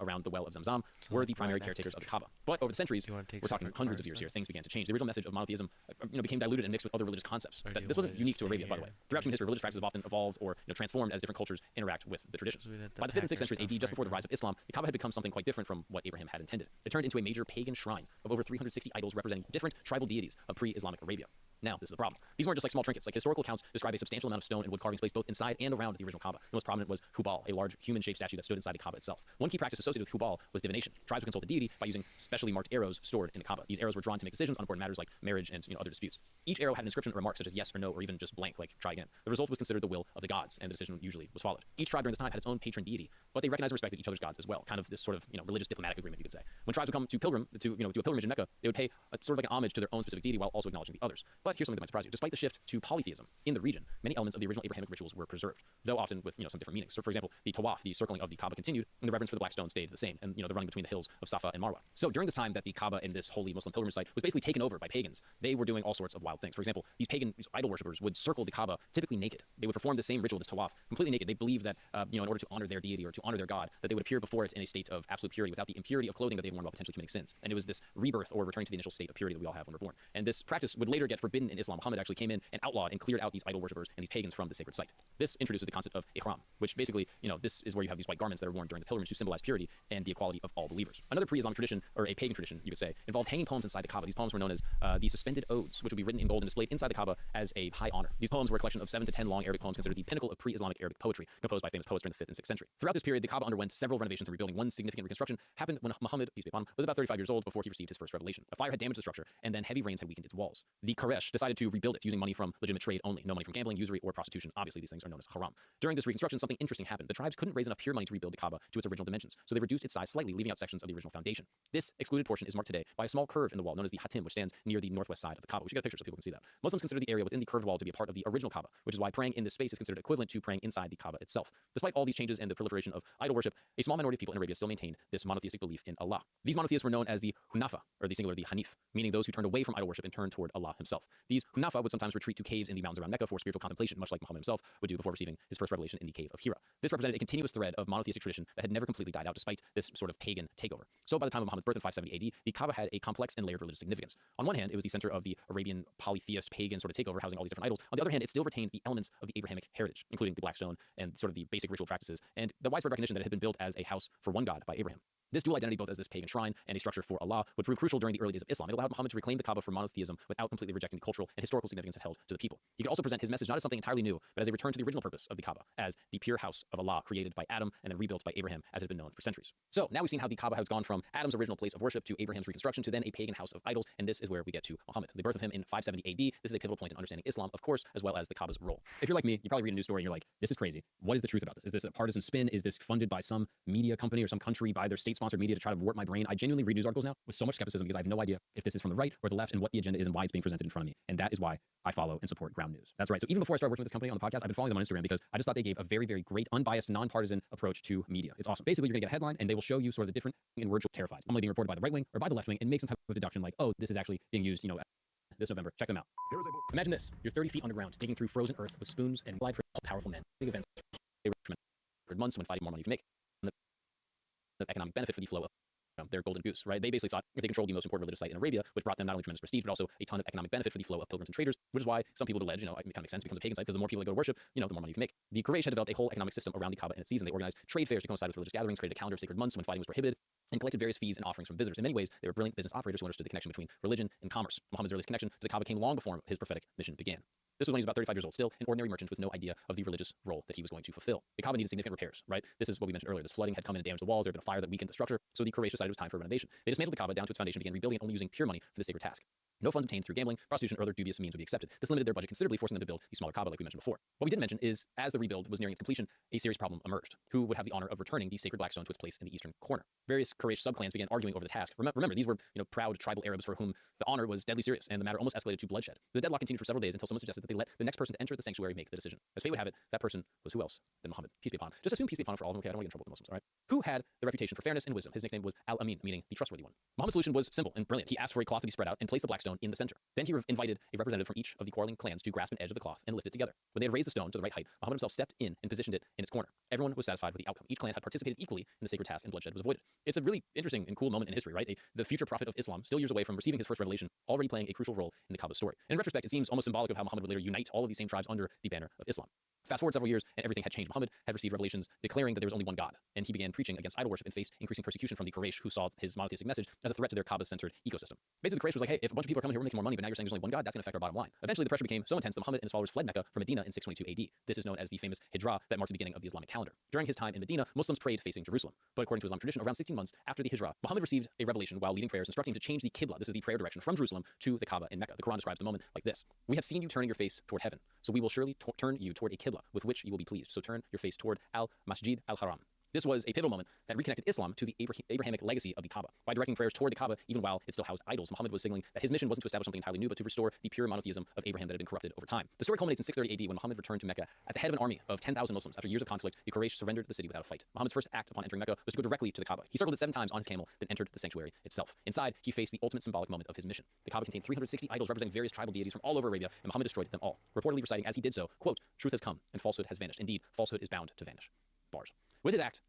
around the well of Zamzam were the primary caretakers of the Kaaba. But over the centuries, we're talking hundreds of years here, things began to change. The original message of monotheism became diluted and mixed with other religious concepts. This wasn't unique to Arabia, by the way. Throughout human history, religious practices have often evolved or transformed as different cultures interact with the traditions. By the 5th and 6th centuries AD, just before the rise of Islam, the Kaaba had become something quite different from what Abraham had intended. It turned into a major pagan shrine of over 360 idols representing different tribal deities of pre-Islamic Arabia. Now, this is the problem. These weren't just like small trinkets. Like historical accounts describe a substantial amount of stone and wood carvings placed both inside and around the original Kaaba. The most prominent was Hubal, a large human-shaped statue that stood inside the Kaaba itself. One key practice associated with Hubal was divination. Tribes would consult the deity by using specially marked arrows stored in the Kaaba. These arrows were drawn to make decisions on important matters like marriage and other disputes. Each arrow had an inscription or remark such as yes or no, or even just blank, like try again. The result was considered the will of the gods, and the decision usually was followed. Each tribe during this time had its own patron deity, but they recognized and respected each other's gods as well. Kind of this sort of religious diplomatic agreement, you could say. When tribes would come to do a pilgrimage in Mecca, they would pay a, sort of like an homage to their own specific deity while also acknowledging the others. But But here's something that might surprise you. Despite the shift to polytheism in the region, many elements of the original Abrahamic rituals were preserved, though often with some different meanings. So, for example, the tawaf, the circling of the Kaaba, continued, and the reverence for the black stone stayed the same, and the running between the hills of Safa and Marwa. So, during this time that the Kaaba and this holy Muslim pilgrimage site was basically taken over by pagans, they were doing all sorts of wild things. For example, these pagan idol worshippers would circle the Kaaba typically naked. They would perform the same ritual, this tawaf, completely naked. They believed that in order to honor their deity or to honor their god, that they would appear before it in a state of absolute purity without the impurity of clothing that they'd worn while potentially committing sins. And it was this rebirth or returning to the initial state of purity that we all have when we're born. And this practice would later get forbidden in Islam. Muhammad actually came in and outlawed and cleared out these idol worshippers and these pagans from the sacred site. This introduces the concept of ihram, which basically, this is where you have these white garments that are worn during the pilgrimage to symbolize purity and the equality of all believers. Another pre-Islamic tradition, or a pagan tradition, you could say, involved hanging poems inside the Kaaba. These poems were known as the suspended odes, which would be written in gold and displayed inside the Kaaba as a high honor. These poems were a collection of 7 to 10 long Arabic poems considered the pinnacle of pre-Islamic Arabic poetry, composed by famous poets during the 5th and 6th century. Throughout this period, the Kaaba underwent several renovations and rebuilding. One significant reconstruction happened when Muhammad, peace be upon him, was about 35 years old before he received his first revelation. A fire had damaged the structure, and then heavy rains had weakened its walls. The Quraysh decided to rebuild it using money from legitimate trade only, no money from gambling, usury, or prostitution. Obviously, these things are known as haram. During this reconstruction, something interesting happened. The tribes couldn't raise enough pure money to rebuild the Kaaba to its original dimensions, so they reduced its size slightly, leaving out sections of the original foundation. This excluded portion is marked today by a small curve in the wall known as the Hatim, which stands near the northwest side of the Kaaba. We should get a picture so people can see that. Muslims consider the area within the curved wall to be a part of the original Kaaba, which is why praying in this space is considered equivalent to praying inside the Kaaba itself. Despite all these changes and the proliferation of idol worship, a small minority of people in Arabia still maintained this monotheistic belief in Allah. These monotheists were known as the Hunafa, or the singular the Hanif, meaning those who turned away from idol worship and turned toward Allah himself. These Hunafa would sometimes retreat to caves in the mountains around Mecca for spiritual contemplation, much like Muhammad himself would do before receiving his first revelation in the cave of Hira. This represented a continuous thread of monotheistic tradition that had never completely died out despite this sort of pagan takeover. So by the time of Muhammad's birth in 570 AD, the Kaaba had a complex and layered religious significance. On one hand, it was the center of the Arabian polytheist pagan sort of takeover, housing all these different idols. On the other hand, it still retained the elements of the Abrahamic heritage, including the black stone and sort of the basic ritual practices, and the widespread recognition that it had been built as a house for one god by Abraham. This dual identity, both as this pagan shrine and a structure for Allah, would prove crucial during the early days of Islam. It allowed Muhammad to reclaim the Kaaba from monotheism without completely rejecting the cultural and historical significance it held to the people. He could also present his message not as something entirely new, but as a return to the original purpose of the Kaaba, as the pure house of Allah created by Adam and then rebuilt by Abraham, as it had been known for centuries. So now we've seen how the Kaaba has gone from Adam's original place of worship to Abraham's reconstruction to then a pagan house of idols, and this is where we get to Muhammad. The birth of him in 570 AD. This is a pivotal point in understanding Islam, of course, as well as the Kaaba's role. If you're like me, you probably read a news story and you're like, this is crazy. What is the truth about this? Is this a partisan spin? Is this funded by some media company or some country by their state-sponsored media to try to warp my brain? I genuinely read news articles now with so much skepticism because I have no idea if this is from the right or the left and what the agenda is and why it's being presented in front of me. And that is why I follow and support Ground News. That's right. So even before I started working with this company on the podcast, I've been following them on Instagram because I just thought they gave a very, very great, unbiased, nonpartisan approach to media. It's awesome. Basically, you're gonna get a headline and they will show you sort of the different in words you're terrified. Normally being reported by the right wing or by the left wing and make some type of deduction like, oh, this is actually being used, this November. Check them out. Imagine this. You're 30 feet underground, digging through frozen earth with spoons and lied for powerful men. Big events. They were for months when fighting more money you can make. The economic benefit for the flow of their golden goose, right? They basically thought if they controlled the most important religious site in Arabia, which brought them not only tremendous prestige, but also a ton of economic benefit for the flow of pilgrims and traders, which is why some people would allege, it kind of makes sense, it becomes a pagan site because the more people that go to worship, the more money you can make. The Quraysh had developed a whole economic system around the Kaaba and its season. They organized trade fairs to coincide with religious gatherings, created a calendar of sacred months when fighting was prohibited, and collected various fees and offerings from visitors. In many ways, they were brilliant business operators who understood the connection between religion and commerce. Muhammad's earliest connection to the Kaaba came long before his prophetic mission began. This was when he was about 35 years old, still an ordinary merchant with no idea of the religious role that he was going to fulfill. The Kaaba needed significant repairs, right? This is what we mentioned earlier. This flooding had come in and damaged the walls. There had been a fire that weakened the structure. So the Quraysh decided it was time for a renovation. They dismantled the Kaaba down to its foundation and began rebuilding it only using pure money for the sacred task. No funds obtained through gambling, prostitution, or other dubious means would be accepted. This limited their budget considerably, forcing them to build the smaller Kaaba like we mentioned before. What we didn't mention is, as the rebuild was nearing its completion, a serious problem emerged. Who would have the honor of returning the sacred black stone to its place in the eastern corner? Various Quraysh subclans began arguing over the task. Remember, these were proud tribal Arabs for whom the honor was deadly serious, and the matter almost escalated to bloodshed. The deadlock continued for several days until someone suggested that they let the next person to enter the sanctuary make the decision. As fate would have it, that person was who else than Muhammad. Peace be upon him. Just assume peace be upon him for all of them. Okay, I don't want to get in trouble with the Muslims, all right? Who had the reputation for fairness and wisdom. His nickname was Al-Amin, meaning the trustworthy one. Muhammad's solution was simple and brilliant. He asked for a cloth to be spread out and placed the black stone in the center. Then he invited a representative from each of the quarreling clans to grasp an edge of the cloth and lift it together. When they had raised the stone to the right height, Muhammad himself stepped in and positioned it in its corner. Everyone was satisfied with the outcome. Each clan had participated equally in the sacred task and bloodshed was avoided. It's a really interesting and cool moment in history, right? The future prophet of Islam, still years away from receiving his first revelation, already playing a crucial role in the Kaaba's story. In retrospect, it seems almost symbolic of how Muhammad would later unite all of these same tribes under the banner of Islam. Fast forward several years, and everything had changed. Muhammad had received revelations declaring that there was only one God, and he began preaching against idol worship and faced increasing persecution from the Quraysh, who saw his monotheistic message as a threat to their Kaaba-centered ecosystem. Basically, the Quraysh was like, hey, if a bunch of people are coming here, we're making more money, but now you're saying there's only one God, that's going to affect our bottom line. Eventually, the pressure became so intense that Muhammad and his followers fled Mecca from Medina in 622 AD. This is known as the famous Hijra that marks the beginning of the Islamic calendar. During his time in Medina, Muslims prayed facing Jerusalem. But according to Islamic tradition, around 16 months after the Hijra, Muhammad received a revelation while leading prayers instructing him to change the Qibla. This is the prayer direction from Jerusalem to the Kaaba in Mecca. The Quran describes the moment like this: "We have seen you turning your face toward heaven, so we will surely turn you toward a Qibla with which you will be pleased. So turn your face toward Al-Masjid Al-Haram." This was a pivotal moment that reconnected Islam to the Abrahamic legacy of the Kaaba. By directing prayers toward the Kaaba, even while it still housed idols, Muhammad was signaling that his mission wasn't to establish something entirely new, but to restore the pure monotheism of Abraham that had been corrupted over time. The story culminates in 630 AD when Muhammad returned to Mecca at the head of an army of 10,000 Muslims. After years of conflict, the Quraysh surrendered the city without a fight. Muhammad's first act upon entering Mecca was to go directly to the Kaaba. He circled it 7 times on his camel, then entered the sanctuary itself. Inside, he faced the ultimate symbolic moment of his mission. The Kaaba contained 360 idols representing various tribal deities from all over Arabia, and Muhammad destroyed them all, reportedly reciting as he did so, quote, "Truth has come, and falsehood has vanished. Indeed, falsehood is bound to vanish." Bars. With his act,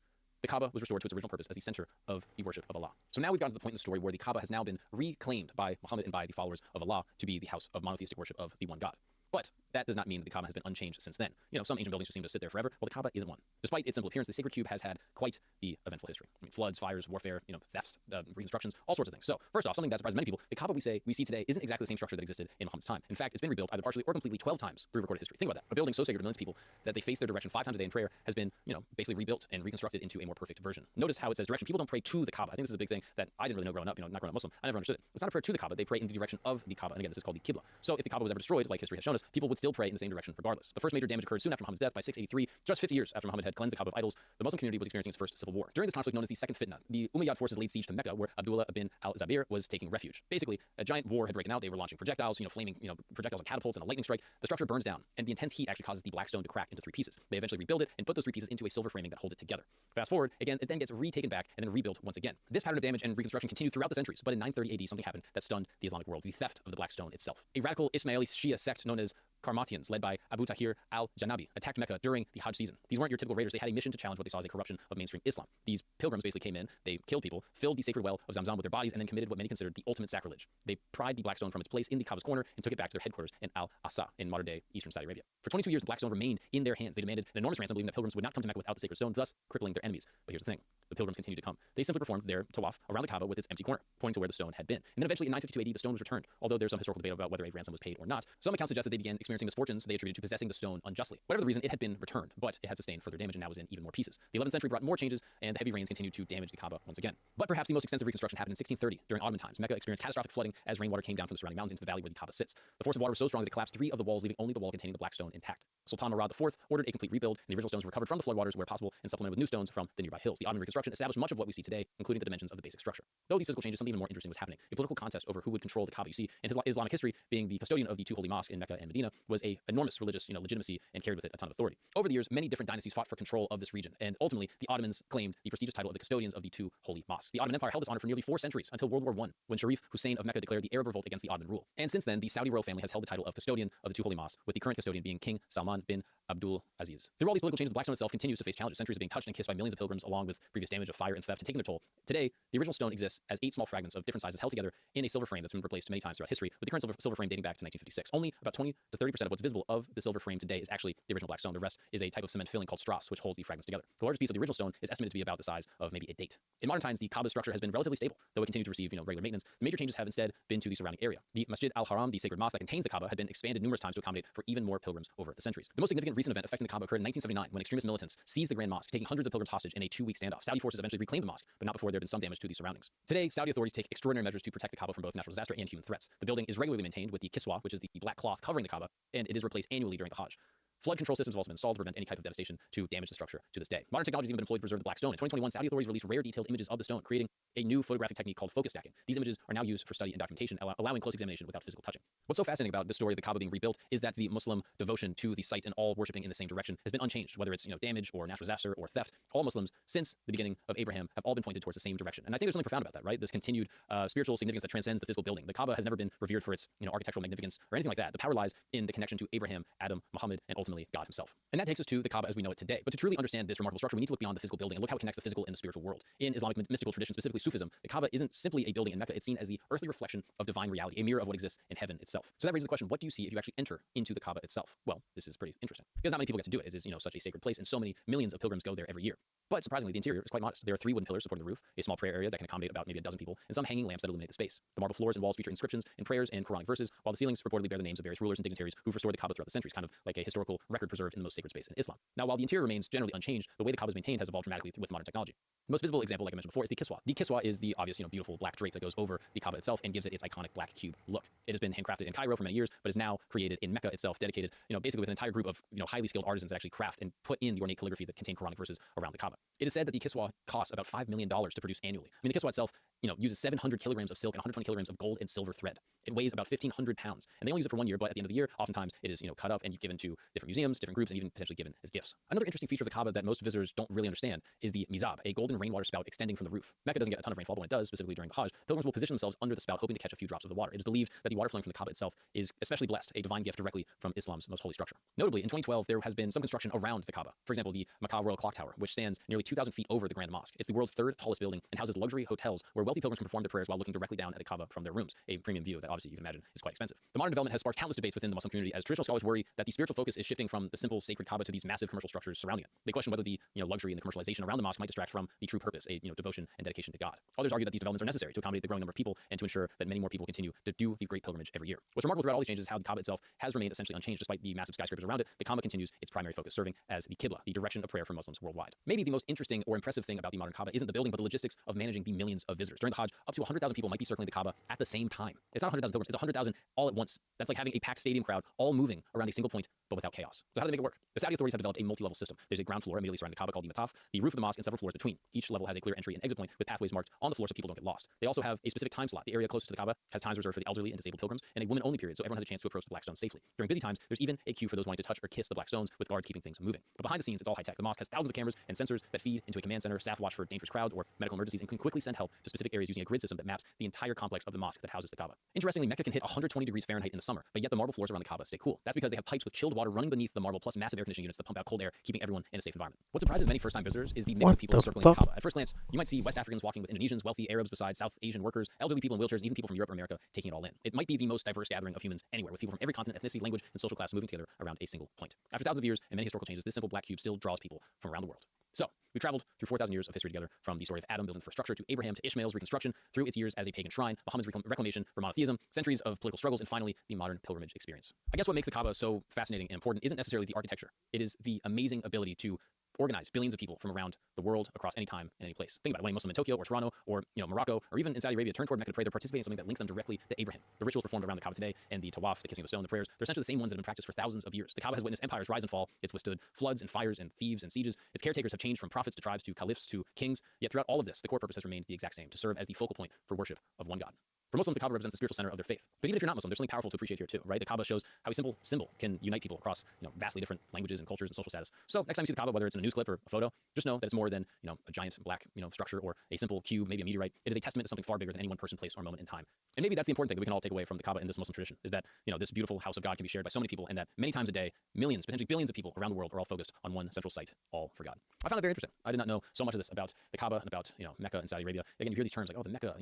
the Kaaba was restored to its original purpose as the center of the worship of Allah. So now we've gotten to the point in the story where the Kaaba has now been reclaimed by Muhammad and by the followers of Allah to be the house of monotheistic worship of the one God. But that does not mean that the Kaaba has been unchanged since then. You know, some ancient buildings just seem to sit there forever. Well, the Kaaba isn't one. Despite its simple appearance, the sacred cube has had quite the eventful history. I mean, floods, fires, warfare, thefts, reconstructions, all sorts of things. So, first off, something that surprises many people, the Kaaba we see today isn't exactly the same structure that existed in Muhammad's time. In fact, it's been rebuilt either partially or completely 12 times through recorded history. Think about that. A building so sacred to millions of people that they face their direction 5 times a day in prayer has been, basically rebuilt and reconstructed into a more perfect version. Notice how it says direction. People don't pray to the Kaaba. I think this is a big thing that I didn't really know growing up, not growing up Muslim. I never understood it. It's not a prayer to the Kaaba. They pray in the direction of the Kaaba. And again, this is called the Qibla. So if the Kaaba was ever destroyed, like history has shown us, people would still pray in the same direction regardless. The first major damage occurred soon after Muhammad's death by 683, just 50 years after Muhammad had cleansed the Kaaba of idols. The Muslim community was experiencing its first civil war. During this conflict known as the Second Fitna, the Umayyad forces laid siege to Mecca, where Abdullah ibn al-Zabir was taking refuge. Basically, a giant war had broken out. They were launching projectiles, flaming, projectiles and catapults and a lightning strike. The structure burns down, and the intense heat actually causes the black stone to crack into 3 pieces. They eventually rebuild it and put those 3 pieces into a silver framing that holds it together. Fast forward, again, it then gets retaken back and then rebuilt once again. This pattern of damage and reconstruction continued throughout the centuries, but in 930 AD, something happened that stunned the Islamic world: the theft of the black stone itself. A radical Ismaili Shia sect known as Karmatians, led by Abu Tahir al-Janabi, attacked Mecca during the Hajj season. These weren't your typical raiders. They had a mission to challenge what they saw as a corruption of mainstream Islam. These pilgrims basically came in, they killed people, filled the sacred well of Zamzam with their bodies, and then committed what many considered the ultimate sacrilege. They pried the black stone from its place in the Kaaba's corner and took it back to their headquarters in Al-Asa in modern-day eastern Saudi Arabia. For 22 years, the black stone remained in their hands. They demanded an enormous ransom, believing that pilgrims would not come to Mecca without the sacred stone, thus crippling their enemies. But here's the thing. The pilgrims continued to come. They simply performed their tawaf around the Kaaba with its empty corner, pointing to where the stone had been. And then eventually in 952 AD, the stone was returned, although there's some historical debate about whether a ransom was paid or not. Some accounts suggest that they began experiencing misfortunes they attributed to possessing the stone unjustly. Whatever the reason, it had been returned, but it had sustained further damage and now was in even more pieces. The 11th century brought more changes, and the heavy rains continued to damage the Kaaba once again. But perhaps the most extensive reconstruction happened in 1630 during Ottoman times. Mecca experienced catastrophic flooding as rainwater came down from the surrounding mountains into the valley where the Kaaba sits. The force of water was so strong that it collapsed 3 of the walls, leaving only the wall containing the black stone intact. Sultan Murad IV ordered a complete rebuild, and the original stones were recovered from the floodwaters where possible and supplemented with new stones from the nearby hills. The Ottoman reconstruction established much of what we see today, including the dimensions of the basic structure. Though these physical changes, something even more interesting was happening. A political contest over who would control the Kaaba. You see, in Islamic history, being the custodian of the 2 holy mosques in Mecca and Medina was a enormous religious, legitimacy and carried with it a ton of authority. Over the years, many different dynasties fought for control of this region, and ultimately, the Ottomans claimed the prestigious title of the custodians of the 2 holy mosques. The Ottoman Empire held this honor for nearly 4 centuries until World War I, when Sharif Hussein of Mecca declared the Arab revolt against the Ottoman rule. And since then, the Saudi royal family has held the title of custodian of the 2 holy mosques, with the current custodian being King Salman bin Abdul Aziz. Through all these political changes, the black stone itself continues to face challenges, centuries of being touched and kissed by millions of pilgrims, along with previous damage of fire and theft and taking their toll. Today, the original stone exists as 8 small fragments of different sizes held together in a silver frame that's been replaced many times throughout history, with the current silver frame dating back to 1956. Only about 20 to 30% of what's visible of the silver frame today is actually the original black stone. The rest is a type of cement filling called strass, which holds the fragments together. The largest piece of the original stone is estimated to be about the size of maybe a date. In modern times, the Kaaba's structure has been relatively stable, though it continued to receive regular maintenance. The major changes have instead been to the surrounding area. The Masjid al-Haram, the sacred mosque that contains the Kaaba, had been expanded numerous times to accommodate for even more pilgrims over the centuries. The most significant recent event affecting the Kaaba occurred in 1979 when extremist militants seized the Grand Mosque, taking hundreds of pilgrims hostage in a 2-week standoff. Saudi forces eventually reclaimed the mosque, but not before there had been some damage to the surroundings. Today, Saudi authorities take extraordinary measures to protect the Kaaba from both natural disaster and human threats. The building is regularly maintained with the kiswa, which is the black cloth covering the Kaaba, and it is replaced annually during the Hajj. Flood control systems have also been installed to prevent any type of devastation to damage the structure to this day. Modern technology has even been employed to preserve the black stone. In 2021, Saudi authorities released rare detailed images of the stone, creating a new photographic technique called focus stacking. These images are now used for study and documentation, allowing close examination without physical touching. What's so fascinating about the story of the Kaaba being rebuilt is that the Muslim devotion to the site and all worshiping in the same direction has been unchanged, whether it's damage or natural disaster or theft. All Muslims, since the beginning of Abraham, have all been pointed towards the same direction. And I think there's something profound about that, right? This continued spiritual significance that transcends the physical building. The Kaaba has never been revered for its architectural magnificence or anything like that. The power lies in the connection to Abraham, Adam, Muhammad, and ultimately God himself. And that takes us to the Kaaba as we know it today. But to truly understand this remarkable structure, we need to look beyond the physical building and look how it connects the physical and the spiritual world. In Islamic mystical tradition, specifically Sufism, the Kaaba isn't simply a building in Mecca. It's seen as the earthly reflection of divine reality, a mirror of what exists in heaven itself. So that raises the question, what do you see if you actually enter into the Kaaba itself? Well, this is pretty interesting, because not many people get to do it. It is, such a sacred place, and so many millions of pilgrims go there every year. But surprisingly, the interior is quite modest. There are 3 wooden pillars supporting the roof, a small prayer area that can accommodate about maybe a dozen people, and some hanging lamps that illuminate the space. The marble floors and walls feature inscriptions and prayers and Quranic verses, while the ceilings reportedly bear the names of various rulers and dignitaries who've restored the Kaaba throughout the centuries, kind of like a historical record preserved in the most sacred space in Islam. Now, while the interior remains generally unchanged, the way the Kaaba is maintained has evolved dramatically with modern technology. The most visible example, like I mentioned before, is the kiswa. The kiswa is the obvious, beautiful black drape that goes over the Kaaba itself and gives it its iconic black cube look. It has been handcrafted in Cairo for many years, but is now created in Mecca itself, dedicated, basically with an entire group of, highly skilled artisans that actually craft and put in the ornate calligraphy that contain Quranic verses around the Kaaba. It is said that the kiswa costs about $5 million to produce annually. I mean, the kiswa itself, uses 700 kilograms of silk and 120 kilograms of gold and silver thread. It weighs about 1,500 pounds, and they only use it for 1 year, but at the end of the year, oftentimes it is, cut up and given to different museums, different groups, and even potentially given as gifts. Another interesting feature of the Kaaba that most visitors don't really understand is the mizab, a golden rainwater spout extending from the roof. Mecca doesn't get a ton of rainfall, but when it does, specifically during the Hajj, pilgrims will position themselves under the spout, hoping to catch a few drops of the water. It is believed that the water flowing from the Kaaba itself is especially blessed, a divine gift directly from Islam's most holy structure. Notably, in 2012, there has been some construction around the Kaaba. For example, the Makkah Royal Clock Tower, which stands nearly 2,000 feet over the Grand Mosque. It's the world's third tallest building and houses luxury hotels where wealthy pilgrims can perform their prayers while looking directly down at the Kaaba from their rooms, a premium view that obviously you can imagine is quite expensive. The modern development has sparked countless debates within the Muslim community, as traditional scholars worry that the spiritual focus is shifting from the simple sacred Kaaba to these massive commercial structures surrounding it. They question whether the luxury and the commercialization around the mosque might distract from the true purpose, a devotion and dedication to God. Others argue that these developments are necessary to accommodate the growing number of people and to ensure that many more people continue to do the great pilgrimage every year. What's remarkable throughout all these changes is how the Kaaba itself has remained essentially unchanged despite the massive skyscrapers around it. The Kaaba continues its primary focus, serving as the Qibla, the direction of prayer for Muslims worldwide. Maybe the most interesting or impressive thing about the modern Kaaba isn't the building, but the logistics of managing the millions of visitors. During the Hajj, up to 100,000 people might be circling the Kaaba at the same time. It's not 100,000 pilgrims, it's 100,000 all at once. That's like having a packed stadium crowd all moving around a single point, but without chaos. So how do they make it work? The Saudi authorities have developed a multi-level system. There's a ground floor immediately surrounding the Kaaba called the Mataf, the roof of the mosque, and several floors between. Each level has a clear entry and exit point with pathways marked on the floor so people don't get lost. They also have a specific time slot. The area closest to the Kaaba has times reserved for the elderly and disabled pilgrims, and a women-only period, so everyone has a chance to approach the black stones safely. During busy times, there's even a queue for those wanting to touch or kiss the black stones, with guards keeping things moving. But behind the scenes, it's all high-tech. The mosque has thousands of cameras and sensors that feed into a command center. Staff watch for dangerous crowds or medical emergencies and can quickly send help to specific areas using a grid system that maps the entire complex of the mosque that houses the Kaaba. Interestingly, Mecca can hit 120 degrees Fahrenheit in the summer, but yet the marble floors around the Kaaba stay cool. That's because they have pipes with chilled water running beneath the marble, plus massive air conditioning units that pump out cold air, keeping everyone in a safe environment. What surprises many first-time visitors is the mix of people circling the Kaaba. At first glance, you might see West Africans walking with Indonesians, wealthy Arabs beside South Asian workers, elderly people in wheelchairs, and even people from Europe or America taking it all in. It might be the most diverse gathering of humans anywhere, with people from every continent, ethnicity, language, and social class moving together around a single point. After thousands of years and many historical changes, this simple black cube still draws people from around the world. So, we traveled through 4,000 years of history together, from the story of Adam building the first structure to Abraham to Ishmael's reconstruction, through its years as a pagan shrine, Muhammad's reclamation for monotheism, centuries of political struggles, and finally, the modern pilgrimage experience. I guess what makes the Kaaba so fascinating and important isn't necessarily the architecture. It is the amazing ability to organize billions of people from around the world across any time and any place. Think about it. When a Muslim in Tokyo or Toronto or Morocco or even in Saudi Arabia turn toward Mecca to pray, they're participating in something that links them directly to Abraham. The rituals performed around the Kaaba today and the tawaf, the kissing of the stone, the prayers, they're essentially the same ones that have been practiced for thousands of years. The Kaaba has witnessed empires rise and fall. It's withstood floods and fires and thieves and sieges. Its caretakers have changed from prophets to tribes to caliphs to kings. Yet throughout all of this, the core purpose has remained the exact same: to serve as the focal point for worship of one God. For Muslims, the Kaaba represents the spiritual center of their faith. But even if you're not Muslim, there's something powerful to appreciate here too, right? The Kaaba shows how a simple symbol can unite people across, vastly different languages and cultures and social status. So next time you see the Kaaba, whether it's in a news clip or a photo, just know that it's more than, a giant black, structure or a simple cube, maybe a meteorite. It is a testament to something far bigger than any one person, place, or moment in time. And maybe that's the important thing that we can all take away from the Kaaba in this Muslim tradition, is that, this beautiful house of God can be shared by so many people, and that many times a day, millions, potentially billions of people around the world are all focused on one central site, all for God. I found that very interesting. I did not know so much of this about the Kaaba and about, Mecca and Saudi Arabia. Again, you hear these terms like, oh, the Mecca,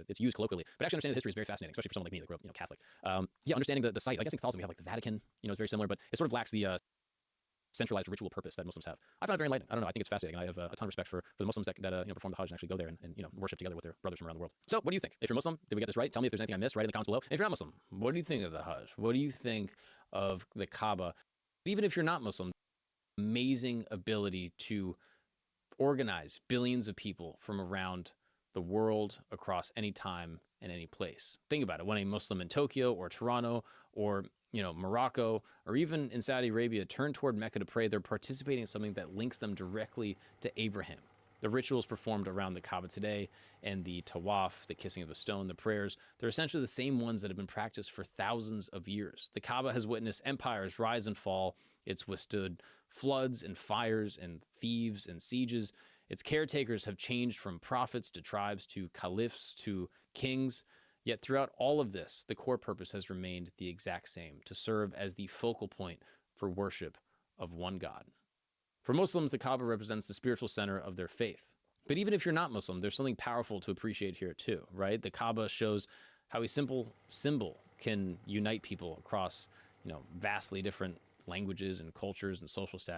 it's used colloquially, but actually understanding the history is very fascinating, especially for someone like me that grew up, Catholic. Understanding the site, I guess in Catholicism we have like the Vatican, is very similar, but it sort of lacks the centralized ritual purpose that Muslims have. I find it very enlightening. I don't know. I think it's fascinating. I have a ton of respect for the Muslims that perform the Hajj and actually go there and worship together with their brothers from around the world. So, what do you think? If you're Muslim, did we get this right? Tell me if there's anything I missed. Write in the comments below. And if you're not Muslim, what do you think of the Hajj? What do you think of the Kaaba? Even if you're not Muslim, amazing ability to organize billions of people from around the world across any time and any place. Think about it. When a Muslim in Tokyo or Toronto or Morocco, or even in Saudi Arabia, turn toward Mecca to pray, they're participating in something that links them directly to Abraham. The rituals performed around the Kaaba today and the tawaf, the kissing of the stone, the prayers, they're essentially the same ones that have been practiced for thousands of years. The Kaaba has witnessed empires rise and fall. It's withstood floods and fires and thieves and sieges. Its caretakers have changed from prophets to tribes to caliphs to kings. Yet throughout all of this, the core purpose has remained the exact same: to serve as the focal point for worship of one God. For Muslims, the Kaaba represents the spiritual center of their faith. But even if you're not Muslim, there's something powerful to appreciate here too, right? The Kaaba shows how a simple symbol can unite people across, vastly different languages and cultures and social status.